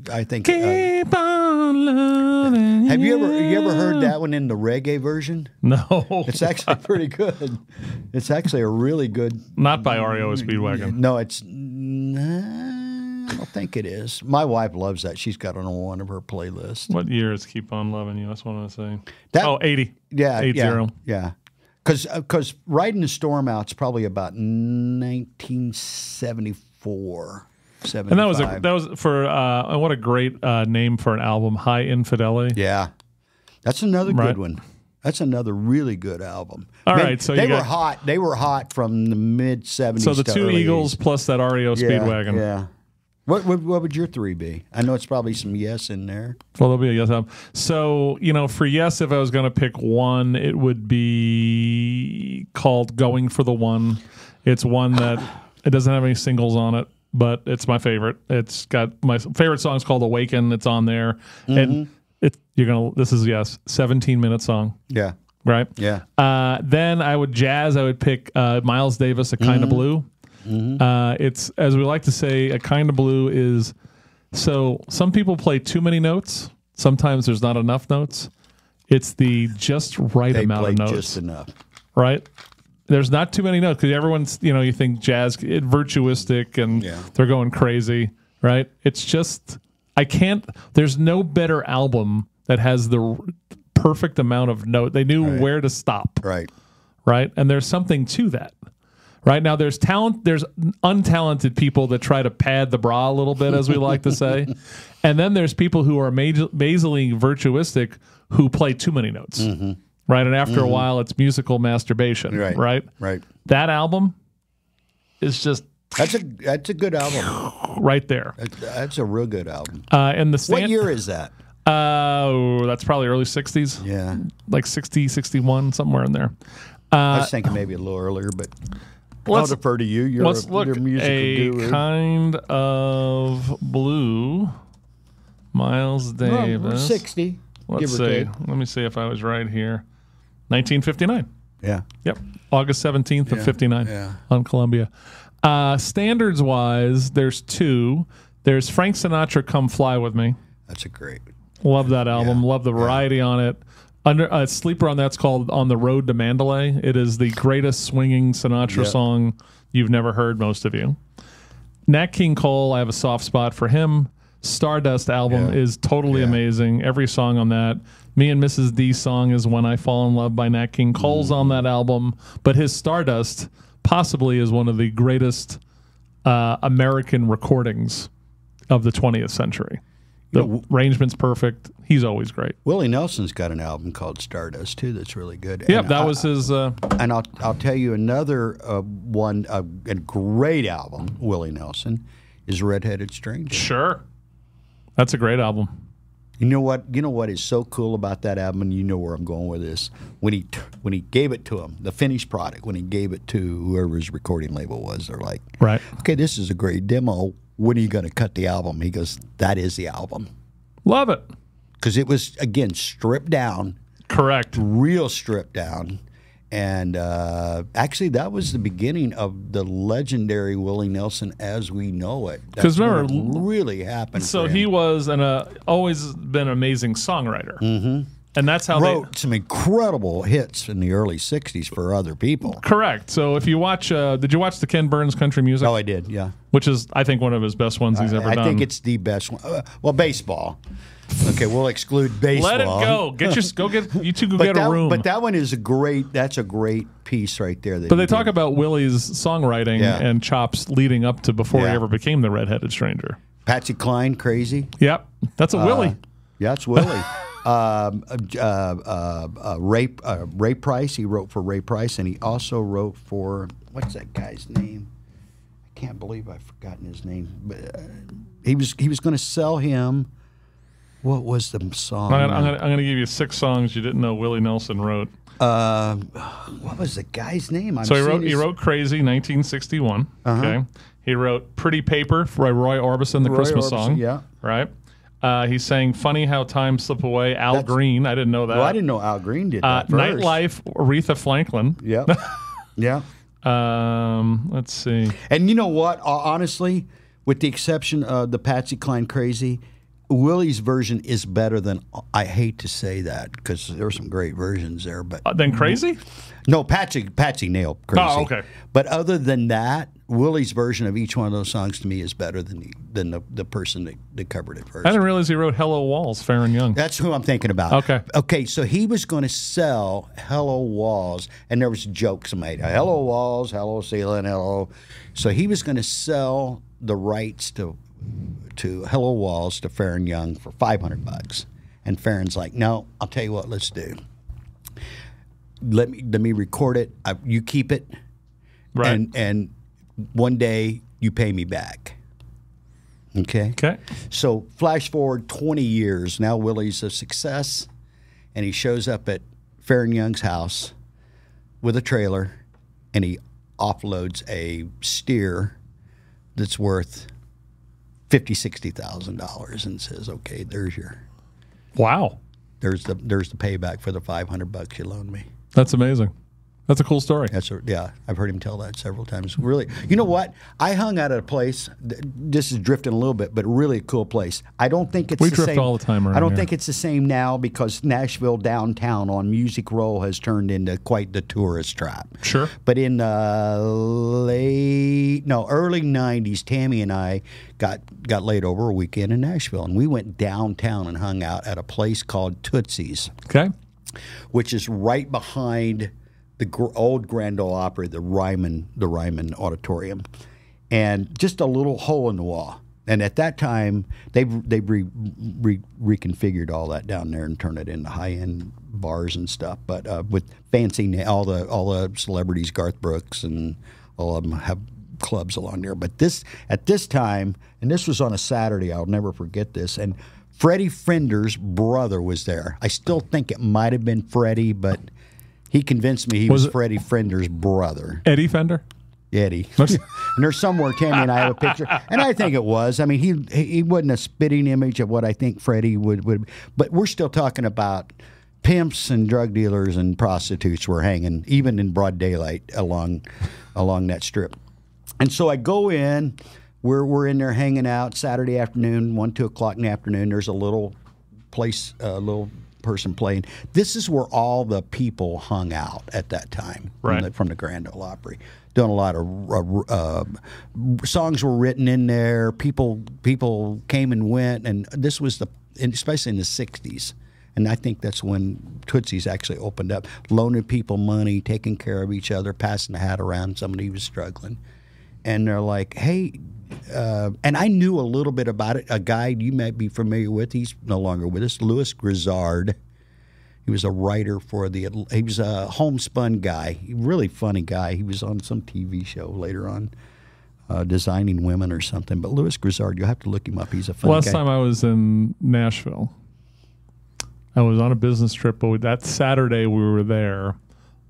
I think. Keep on loving have you ever heard that one in the reggae version? No. It's actually pretty good. It's actually a really good. Not by REO Speedwagon. No, it's. I don't think it is. My wife loves that. She's got it on one of her playlists. What year is Keep On Loving You? That's what I want to say. 80. Yeah. 80. Yeah. Because Riding the Storm Out's probably about 1974, 75. And that was for what a great name for an album, High Infidelity. Yeah. That's another good one. That's another really good album. All right, so they were hot. They were hot from the mid 70s. So the two Eagles plus that REO Speedwagon. Yeah. What would your 3 be? I know it's probably some Yes in there. Well, there'll be a Yes album. So, for Yes, if I was going to pick one, it would be called Going for the One. It's one that it doesn't have any singles on it, but it's my favorite. It's got my favorite song is called Awaken. It's on there. And this is 17-minute song. Yeah. Right? Yeah. Then I would pick Miles Davis, A Kind of Blue. It's, as we like to say, A Kind of Blue is, so some people play too many notes. Sometimes there's not enough notes. It's the just right amount of notes. Just enough. Right? There's not too many notes because everyone's, you think jazz, virtuistic and they're going crazy, right? It's just, there's no better album that has the perfect amount of note. They knew where to stop. Right. Right? And there's something to that. Right now, there's untalented people that try to pad the bra a little bit, as we like to say, and then there's people who are amazingly virtuistic who play too many notes, right? And after a while, it's musical masturbation, right? Right. That album, is just That's a good album. right there. That's a real good album. And the What year is that? That's probably early 60s. Yeah. Like 60, 61, somewhere in there. I was thinking maybe a little earlier, but I'll defer to you. You're Let's look you're a musical a guru. kind of blue. Miles Davis. 60. Let's give or see. take. Let me see if I was right here. 1959. Yeah. Yep. August 17th of 59 yeah. on Columbia. Standards wise, there's two. There's Frank Sinatra, Come Fly With Me. That's a great. Love that album. Yeah. Love the variety on it. Sleeper on that's called On the Road to Mandalay. It is the greatest swinging Sinatra Yep. song you've never heard, most of you. Nat King Cole, I have a soft spot for him. Stardust album Yeah. is totally Yeah. amazing. Every song on that. Me and Mrs. D song is When I Fall in Love by Nat King Cole's on that album. But his Stardust possibly is one of the greatest American recordings of the 20th century. The arrangement's perfect. He's always great. Willie Nelson's got an album called Stardust too. That's really good. Yep, And that was his. And I'll tell you another one, a great album. Willie Nelson is Red-Headed Stranger. Sure. That's a great album. You know what? You know what is so cool about that album, and you know where I'm going with this. When he gave it to him, the finished product, when he gave it to whoever his recording label was, they're like, Right. "Okay, this is a great demo. When are you going to cut the album?" He goes, "That is the album," Love it. because it was again stripped down, Correct. real stripped down, and actually that was the beginning of the legendary Willie Nelson as we know it. 'Cause That's when remember, it really happened. So for him. he was always been an amazing songwriter. Mm-hmm. And that's how wrote some incredible hits in the early '60s for other people. Correct. So if you watch, did you watch the Ken Burns Country Music? Oh, I did, yeah. Which is, I think, one of his best ones he's ever I done. think it's the best one. Well, baseball. Okay, we'll exclude baseball. Let it go. You two go But get that, a room. but that one is that's a great piece right there. But they talk about Willie's songwriting Yeah. and chops leading up to before he Yeah. ever became the Red-Headed Stranger. Patsy Cline, Crazy. Yep. That's a Willie. Yeah, it's Willie. Ray Price. He wrote for Ray Price, and he also wrote for what's that guy's name? I can't believe I've forgotten his name. But he was going to sell him. What was the song? I'm gonna give you 6 songs you didn't know Willie Nelson wrote. What was the guy's name? So he wrote Crazy, 1961. Okay. He wrote Pretty Paper by Roy Orbison, the Roy Christmas Orbison, song. yeah. Right. He sang Funny How Time Slip Away, Al Green. I didn't know that. Well, I didn't know Al Green did that first. Nightlife, Aretha Franklin. Yeah. Yeah. Let's see. And you know what? Honestly, with the exception of the Patsy Cline Crazy, Willie's version is better than, I hate to say that because there were some great versions there, but Then Crazy? no, Patsy nailed Crazy. Oh, okay. But other than that, Willie's version of each one of those songs to me is better than the person that covered it first. I didn't realize he wrote Hello Walls, Farron Young. That's who I'm thinking about. Okay. Okay, so he was going to sell Hello Walls, and there was jokes made. Hello Walls, hello ceiling, hello. So he was going to sell the rights to Hello Walls to Farron Young for $500, and Farron's like, "No, I'll tell you what, let's do. Let me record it. You keep it, Right. and one day you pay me back." Okay. Okay. So flash forward 20 years. Now Willie's a success, and he shows up at Farron Young's house with a trailer, and he offloads a steer that's worth $50,000-$60,000 and says, "Okay, there's the payback for the $500 you loaned me." That's amazing. That's a cool story. Yeah, I've heard him tell that several times. Really, you know what? I hung out at a place. This is drifting a little bit, but really a cool place. I don't think it's We the drift same. all the time around I don't here. think it's the same now because Nashville downtown on Music Row has turned into quite the tourist trap. Sure. But in early '90s, Tammy and I got laid over a weekend in Nashville, and we went downtown and hung out at a place called Tootsie's, Okay. which is right behind the old Grand Ole Opry, the Ryman Auditorium, and just a little hole in the wall. And at that time, they reconfigured all that down there and turned it into high-end bars and stuff. But with fancy all the celebrities, Garth Brooks and all of them have clubs along there. But at this time, and this was on a Saturday, I'll never forget this, and Freddie Fender's brother was there. I still think it might have been Freddie, but he convinced me he was Freddie Fender's brother. Eddie Fender? Eddie. And there's somewhere Tammy and I have a picture, and I think it was. I mean, he wasn't a spitting image of what I think Freddie would. But we're still talking about pimps and drug dealers and prostitutes were hanging, even in broad daylight, along that strip. And so I go in. We're in there hanging out Saturday afternoon, 1, 2 o'clock in the afternoon. There's a little place, a little person playing. This is where all the people hung out at that time, right, from the Grand Ole Opry. Doing a lot of songs were written in there. People came and went, and this was especially in the '60s. And I think that's when Tootsie's actually opened up, loaning people money, taking care of each other, passing the hat around. Somebody was struggling. And they're like, hey, and I knew a little bit about it. A guy you might be familiar with, he's no longer with us, Louis Grizzard. He was a writer he was a homespun guy, really funny guy. He was on some TV show later on, Designing Women or something. But Louis Grizzard, you'll have to look him up. He's a funny guy. Last time I was in Nashville, I was on a business trip, but that Saturday we were there.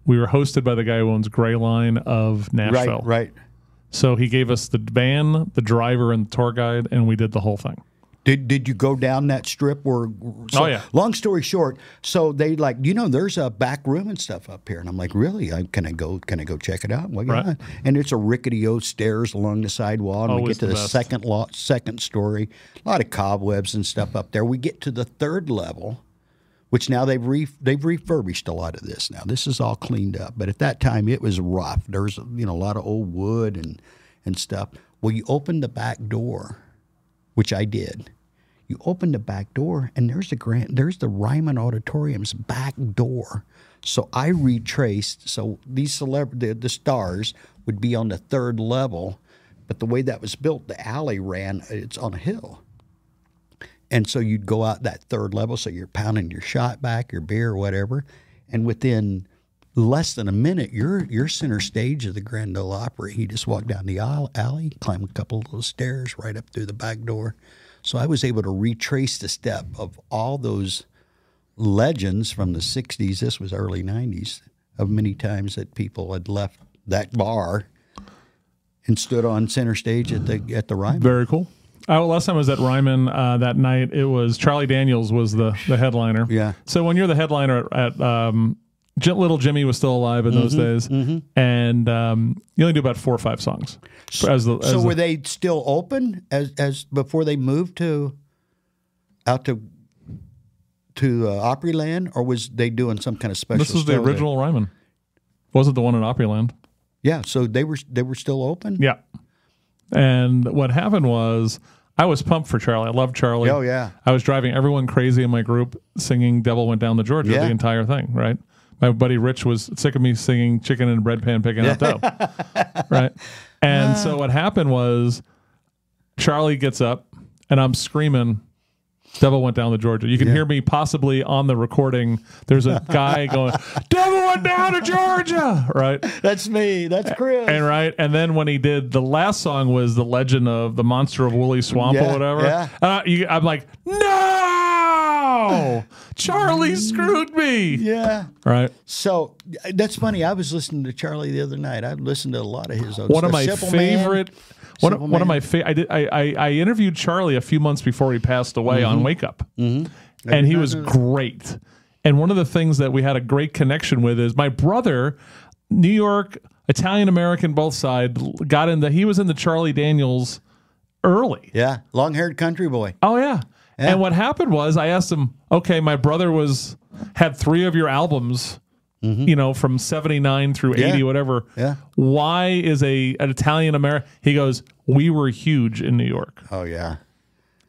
We were hosted by the guy who owns Gray Line of Nashville. Right. So he gave us the van, the driver, and the tour guide, and we did the whole thing. Did you go down that strip? Oh, yeah. Long story short, so they there's a back room and stuff up here. And I'm like, really? Can I go check it out? Well, yeah. And it's a rickety old stairs along the side wall. And we get to the second story. A lot of cobwebs and stuff up there. We get to the third level, which now they've refurbished a lot of this now. This is all cleaned up. But at that time, it was rough. There's a lot of old wood and stuff. Well, you open the back door, which I did. You open the back door, and there's the Ryman Auditorium's back door. So I retraced. So these the stars would be on the third level, but the way that was built, the alley it's on a hill. And so you'd go out that third level, so you're pounding your shot back, your beer, or whatever, and within less than a minute, you're center stage of the Grand Ole Opry. You just walk down the alley, climb a couple of little stairs right up through the back door. So I was able to retrace the step of all those legends from the 60s, this was early 90s, of many times that people had left that bar and stood on center stage at the Ryman. Very cool. Last time I was at Ryman that night, it was Charlie Daniels was the headliner. Yeah. So when you're the headliner at Little Jimmy was still alive in those days, and you only do about 4 or 5 songs. So were they still open as before they moved out to Opryland, or was they doing some kind of special? This was the original Ryman. Wasn't the one in Opryland? Yeah. So they were still open. Yeah. And what happened was, I was pumped for Charlie. I loved Charlie. Oh yeah. I was driving everyone crazy in my group singing "Devil Went Down to Georgia" the entire thing. Right. My buddy Rich was sick of me singing "Chicken in a Bread Pan Picking Up Dough." Right. And so what happened was, Charlie gets up and I'm screaming, "Devil Went Down to Georgia." You can hear me possibly on the recording. There's a guy going, "Devil went down to Georgia." Right. That's me. That's Chris. And then when he did the last song was "The Legend of the Monster of Woolly Swamp" or whatever. Yeah. I'm like, no, Charlie screwed me. Yeah. Right. So that's funny. I was listening to Charlie the other night. I listened to a lot of his own One stuff. of my favorite. One of my I interviewed Charlie a few months before he passed away on Wake Up, and he was great. And one of the things that we had a great connection with is my brother, New York, Italian American, both sides, he was in the Charlie Daniels early. Yeah, long-haired country boy. Oh yeah. And what happened was, I asked him, okay, my brother had 3 of your albums, from 79 through 80, whatever. Yeah. Why is an Italian American? He goes, we were huge in New York. Oh yeah.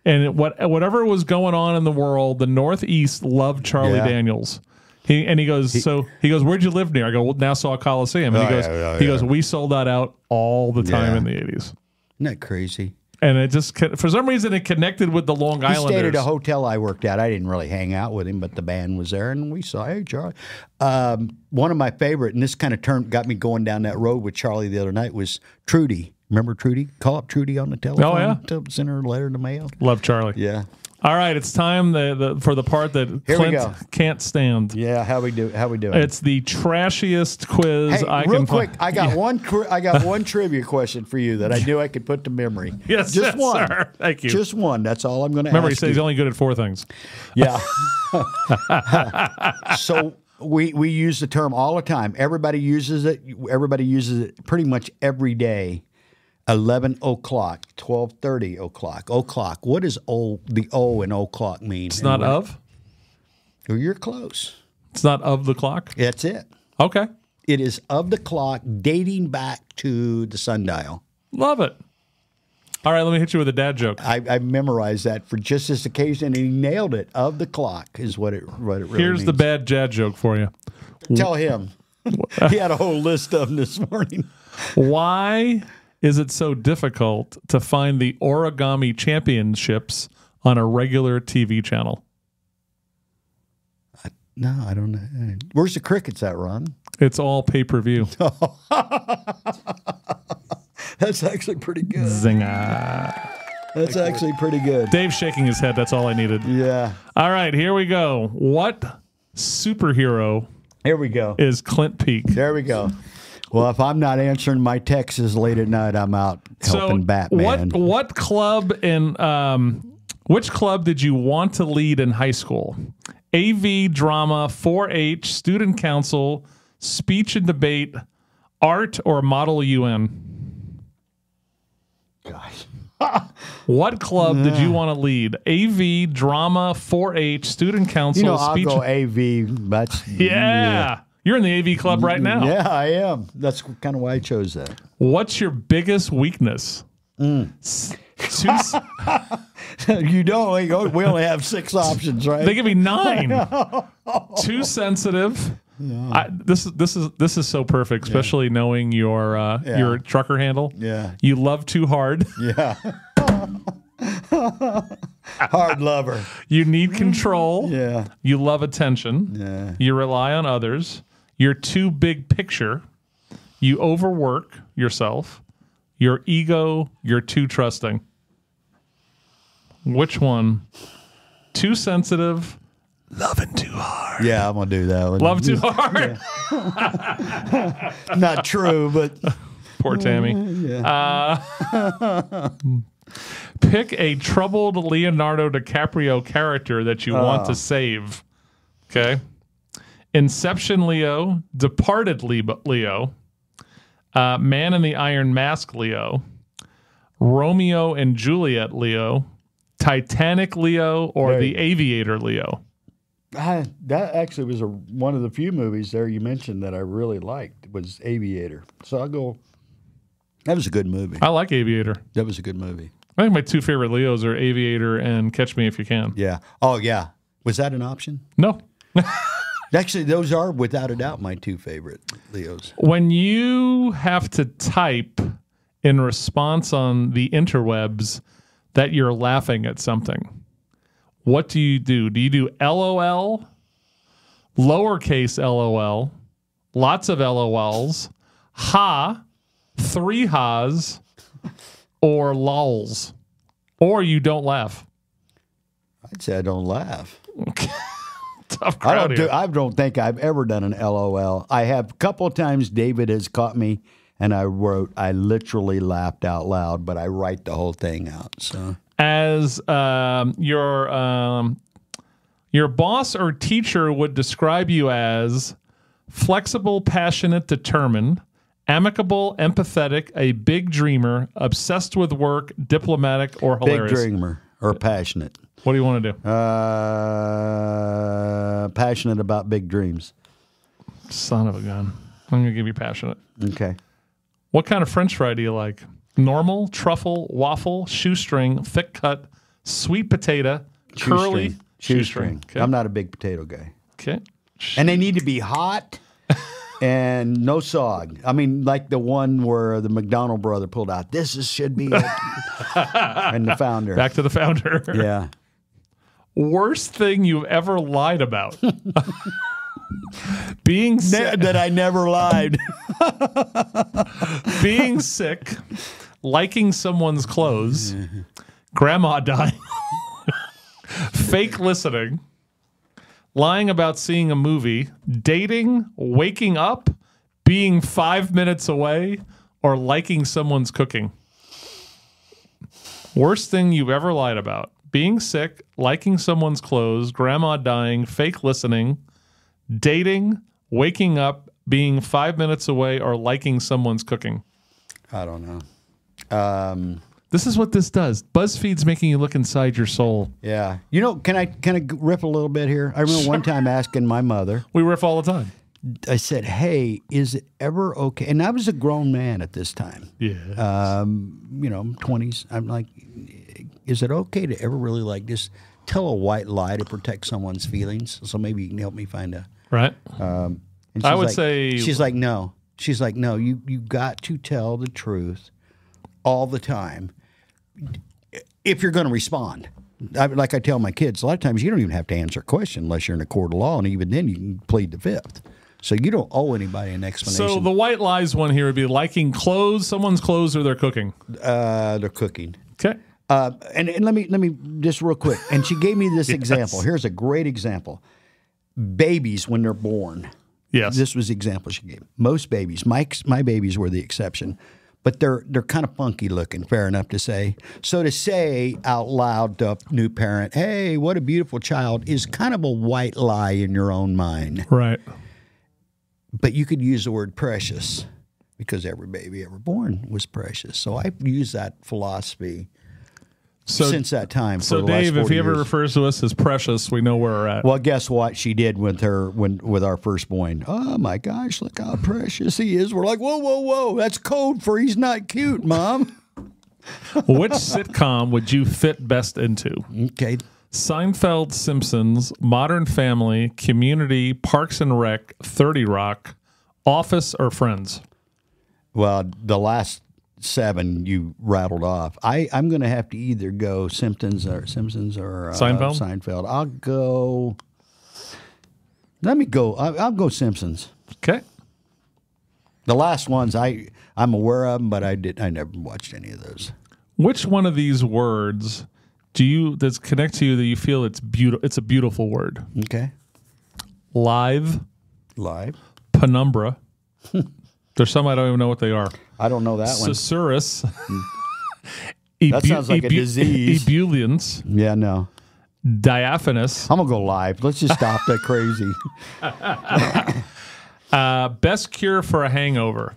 And whatever was going on in the world, the Northeast loved Charlie Daniels. He goes, where'd you live near? I go, well, Nassau Coliseum. And he goes, we sold that out all the time in the 80s. Isn't that crazy? And it just, for some reason, it connected with the Long Islanders. He stayed at a hotel I worked at. I didn't really hang out with him, but the band was there, and we saw, hey, Charlie. One of my favorite, and this kind of got me going down that road with Charlie the other night, was Trudy Remember Trudy? Call up Trudy on the telephone. Oh, yeah. Send her a letter in the mail. Love Charlie. Yeah. All right, it's time for the part that Here we Clint go. can't stand. Yeah. How we doing? It's the trashiest quiz I real can quick, find. I got one trivia question for you that I knew I could put to memory. Yes, just one. sir. Thank you. Just one. That's all I'm going to ask. Remember, he said you. he's only good at 4 things. Yeah. So we use the term all the time. Everybody uses it. Everybody uses it pretty much every day. 11 o'clock, 12:30 o'clock, o'clock. What does the O in o'clock mean? It's not of? Well, you're close. It's not of the clock? That's it. Okay. It is of the clock dating back to the sundial. Love it. All right, let me hit you with a dad joke. I memorized that for just this occasion, and he nailed it. Of the clock is what it really Here's means. the bad dad joke for you. Tell him. He had a whole list of them this morning. Why is it so difficult to find the origami championships on a regular TV channel? No, I don't know. Where's the crickets at, Ron? It's all pay-per-view. That's actually pretty good. Zinger. That's actually pretty good. Dave's shaking his head. That's all I needed. Yeah. All right, here we go. What superhero Here we go. is Clint Peak? There we go. Well, if I'm not answering my texts late at night, I'm out helping Batman. What club which club did you want to lead in high school? AV, drama, 4-H, student council, speech and debate, art, or Model UN? Gosh. What club did you want to lead? AV, drama, 4-H, student council, You know, I'll speech. go AV. That's Yeah. You're in the AV club right now. Yeah, I am. That's kind of why I chose that. What's your biggest weakness? You don't. We only have 6 options, right? They give me 9. Too sensitive. This is so perfect, especially knowing your trucker handle. Yeah. You love too hard. Yeah. Hard lover. You need control. Yeah. You love attention. Yeah. You rely on others. You're too big picture. You overwork yourself. Your ego. You're too trusting. Which one? Too sensitive. Loving too hard. Yeah, I'm gonna do that one. Love too hard. Not true, but Poor Tammy. Pick a troubled Leonardo DiCaprio character that you want to save. Okay. Inception Leo, Departed Leo, Man in the Iron Mask Leo, Romeo and Juliet Leo, Titanic Leo, or Right. The Aviator Leo. that actually was one of the few movies there you mentioned that I really liked was Aviator. So I'll go. That was a good movie. I like Aviator. That was a good movie. I think my 2 favorite Leos are Aviator and Catch Me If You Can. Yeah. Oh yeah. Was that an option? No. Actually, those are without a doubt my 2 favorite Leos. When you have to type in response on the interwebs that you're laughing at something, what do you do? Do you do LOL, lowercase LOL, lots of LOLs, ha, 3 ha's, or lols? Or you don't laugh? I'd say I don't laugh. Tough crowd here. I don't think I've ever done an LOL. I have a couple of times. David has caught me, and I literally laughed out loud, but I write the whole thing out. So As your boss or teacher would describe you as flexible, passionate, determined, amicable, empathetic, a big dreamer, obsessed with work, diplomatic, or hilarious. big dreamer or passionate. What do you want to do? Passionate about big dreams. Son of a gun. I'm going to give you passionate. Okay. What kind of French fry do you like? Normal, truffle, waffle, shoestring, thick cut, sweet potato, curly, Shoestring. Okay. I'm not a big potato guy. Okay. And they need to be hot and no sog. I mean, like the one where the McDonald brother pulled out. Should be it. And the founder. Back to the founder. Yeah. Worst thing you've ever lied about. Being sick. That I never lied. Being sick. liking someone's clothes, grandma dying, fake listening, lying about seeing a movie, dating, waking up, being 5 minutes away, or liking someone's cooking. Worst thing you've ever lied about. Being sick, liking someone's clothes, grandma dying, fake listening, dating, waking up, being 5 minutes away, or liking someone's cooking. I don't know. This is what this does. BuzzFeed's making you look inside your soul. Yeah. You know, can I riff a little bit here? I remember one time asking my mother. We riff all the time. I said, hey, is it ever okay? And I was a grown man at this time. Yeah. 20s. I'm like, is it okay to ever really like just tell a white lie to protect someone's feelings? So maybe you can help me find a. Right. And I would like, say. She's like, no. She's like, no, you got to tell the truth all the time if you're going to respond. Like I tell my kids, a lot of times you don't even have to answer a question unless you're in a court of law, and even then you can plead the fifth. So you don't owe anybody an explanation. So the white lies one here would be liking clothes, someone's clothes, or they're cooking. They're cooking. Okay. And let me just real quick. And she gave me this example. Here's a great example. Babies when they're born. Yes. This was the example she gave. Most babies, my babies were the exception, but they're kind of funky looking, fair enough to say. So to say out loud to a new parent, hey, what a beautiful child, is kind of a white lie in your own mind. Right. But you could use the word precious because every baby ever born was precious. So I've used that philosophy since that time. So for the Dave, last 40 if he ever years. refers to us as precious, we know where we're at. Well, guess what she did with our firstborn? Oh my gosh, look how precious he is. We're like, whoa, whoa, whoa. That's code for he's not cute, Mom. Which sitcom would you fit best into? Okay. Seinfeld, Simpsons, Modern Family, Community, Parks and Rec, 30 Rock, Office, or Friends? Well, the last 7 you rattled off. I'm going to have to either go Simpsons or Seinfeld. Seinfeld. I'll go. Let me go. I'll go Simpsons. Okay. The last ones I'm aware of them, but I never watched any of those. Which one of these words does connect to you that you feel it's beautiful? It's a beautiful word. Okay. Live, penumbra. There's some I don't even know what they are. I don't know that one. Susurrus. That sounds like a disease. Ebullience. Yeah, no. Diaphanous. I'm going to go live. Let's just stop that crazy. Best cure for a hangover.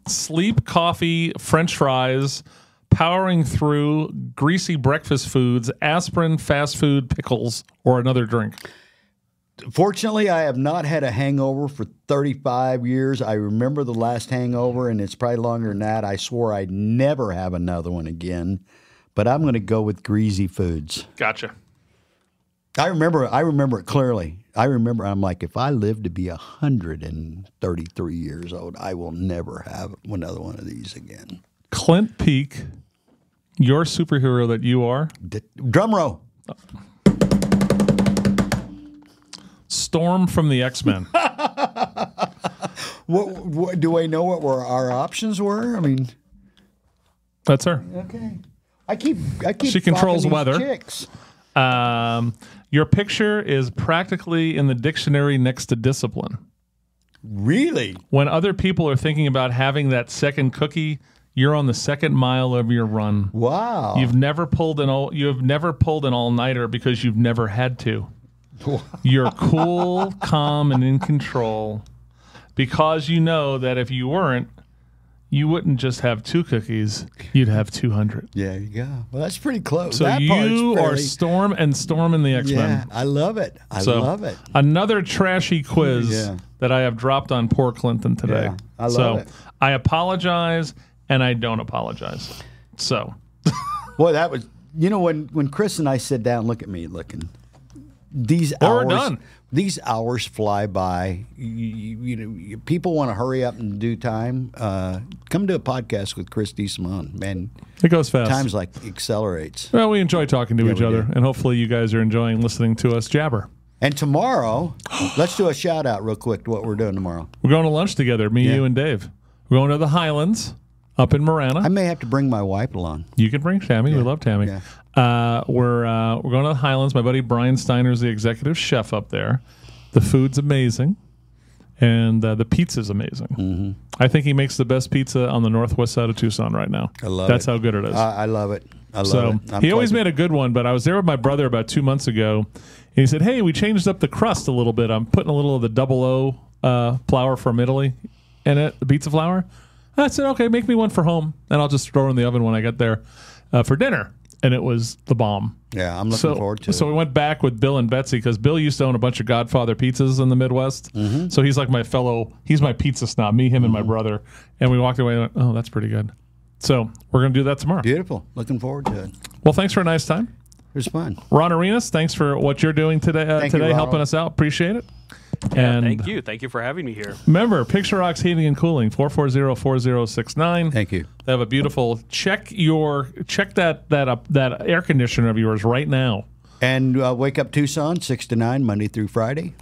Sleep, coffee, French fries, powering through, greasy breakfast foods, aspirin, fast food, pickles, or another drink. Fortunately, I have not had a hangover for 35 years. I remember the last hangover, and it's probably longer than that. I swore I'd never have another one again, but I'm going to go with greasy foods. Gotcha. I remember it clearly. I'm like, if I live to be 133 years old, I will never have another one of these again. Clint Peak, your superhero that you are. Drum roll. Storm from the X-Men. What do I know what our options were? I mean, that's her. Okay. I keep. She controls these weather. Chicks. Your picture is practically in the dictionary next to discipline. Really? When other people are thinking about having that second cookie, you're on the second mile of your run. Wow. You have never pulled an all-nighter because you've never had to. You're cool, calm, and in control because you know that if you weren't, you wouldn't just have 2 cookies, you'd have 200. Yeah, you go. Well, that's pretty close. So that you are Storm and Storm in the X-Men. Yeah, I love it. I love it. Another trashy quiz that I have dropped on poor Clinton today. Yeah, I love it. I apologize and I don't apologize. So, boy, that was when Chris and I sit down, look at me looking. These We're done. These hours fly by. People want to hurry up in due time. Come to a podcast with Chris DeSimone. Man, it goes fast. Time's like accelerates. Well, we enjoy talking to each other, and hopefully you guys are enjoying listening to us jabber. And tomorrow, let's do a shout out real quick to what we're doing tomorrow. We're going to lunch together, me, you, and Dave. We're going to the Highlands up in Marana. I may have to bring my wife along. You can bring Tammy. We love Tammy. Yeah. We're going to the Highlands. My buddy Brian Steiner is the executive chef up there. The food's amazing, and the pizza's amazing. Mm-hmm. I think he makes the best pizza on the northwest side of Tucson right now. I love That's it. how good it is. I love it. I love it. He always made a good one, but I was there with my brother about 2 months ago, and he said, "Hey, we changed up the crust a little bit. I'm putting a little of the double O flour from Italy in it, the pizza flour." I said, "Okay, make me one for home, and I'll just throw it in the oven when I get there for dinner." And it was the bomb. Yeah, I'm looking forward to it. So we went back with Bill and Betsy because Bill used to own a bunch of Godfather pizzas in the Midwest. Mm-hmm. So he's like he's my pizza snob, me, him, and my brother. And we walked away and went, oh, that's pretty good. So we're going to do that tomorrow. Beautiful. Looking forward to it. Well, thanks for a nice time. It was fun. Ron Arenas, thanks for what you're doing today, Thank you, helping Ronald. us out. Appreciate it. Yeah, And thank you. Thank you for having me here. remember, Picture Rocks Heating and Cooling, 440-4069. Thank you. They have a beautiful, check that air conditioner of yours right now. And Wake Up Tucson, 6 to 9, Monday through Friday.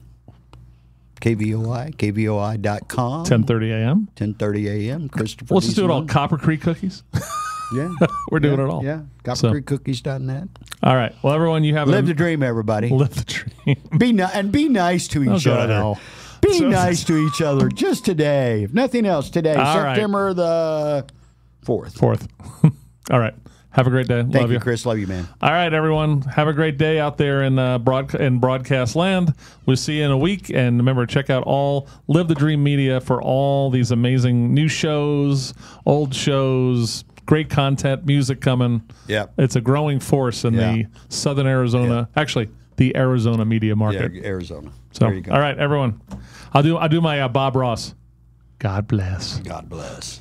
KVOI, KVOI.com. 10:30 a.m. 10:30 a.m. Christopher Let's just do it all DeSimone. Copper Creek cookies. Yeah. We're doing Yeah, it all. Yeah. So- CopperCreekCookies.net. All right. Well, everyone, you have Live the dream, everybody. live the dream. Be nice to each go to other. hell. Be So- nice to each other just today. If nothing else, today, All right. September the 4th. Fourth. All right. Have a great day. Thank Love you, you. Chris. Love you, man. All right, everyone. Have a great day out there in broadcast land. We'll see you in a week. And remember, check out all Live the Dream Media for all these amazing new shows, old shows, great content, music coming. Yep. It's a growing force in the Southern Arizona, actually, the Arizona media Yeah, market. Arizona. So, there you go. all right, everyone. I'll do my Bob Ross. God bless. God bless.